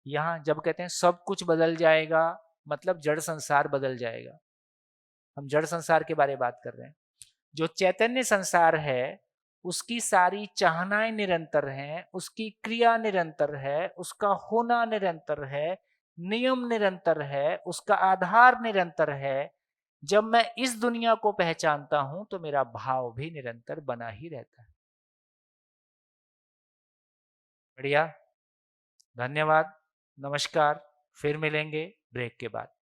[SPEAKER 1] यहां जब कहते हैं सब कुछ बदल जाएगा, मतलब जड़ संसार बदल जाएगा। हम जड़ संसार के बारे में बात कर रहे हैं। जो चैतन्य संसार है उसकी सारी चाहनाएं निरंतर हैं, उसकी क्रिया निरंतर है, उसका होना निरंतर है, नियम निरंतर है, उसका आधार निरंतर है। जब मैं इस दुनिया को पहचानता हूं तो मेरा भाव भी निरंतर बना ही रहता है। बढ़िया, धन्यवाद, नमस्कार, फिर मिलेंगे ब्रेक के बाद।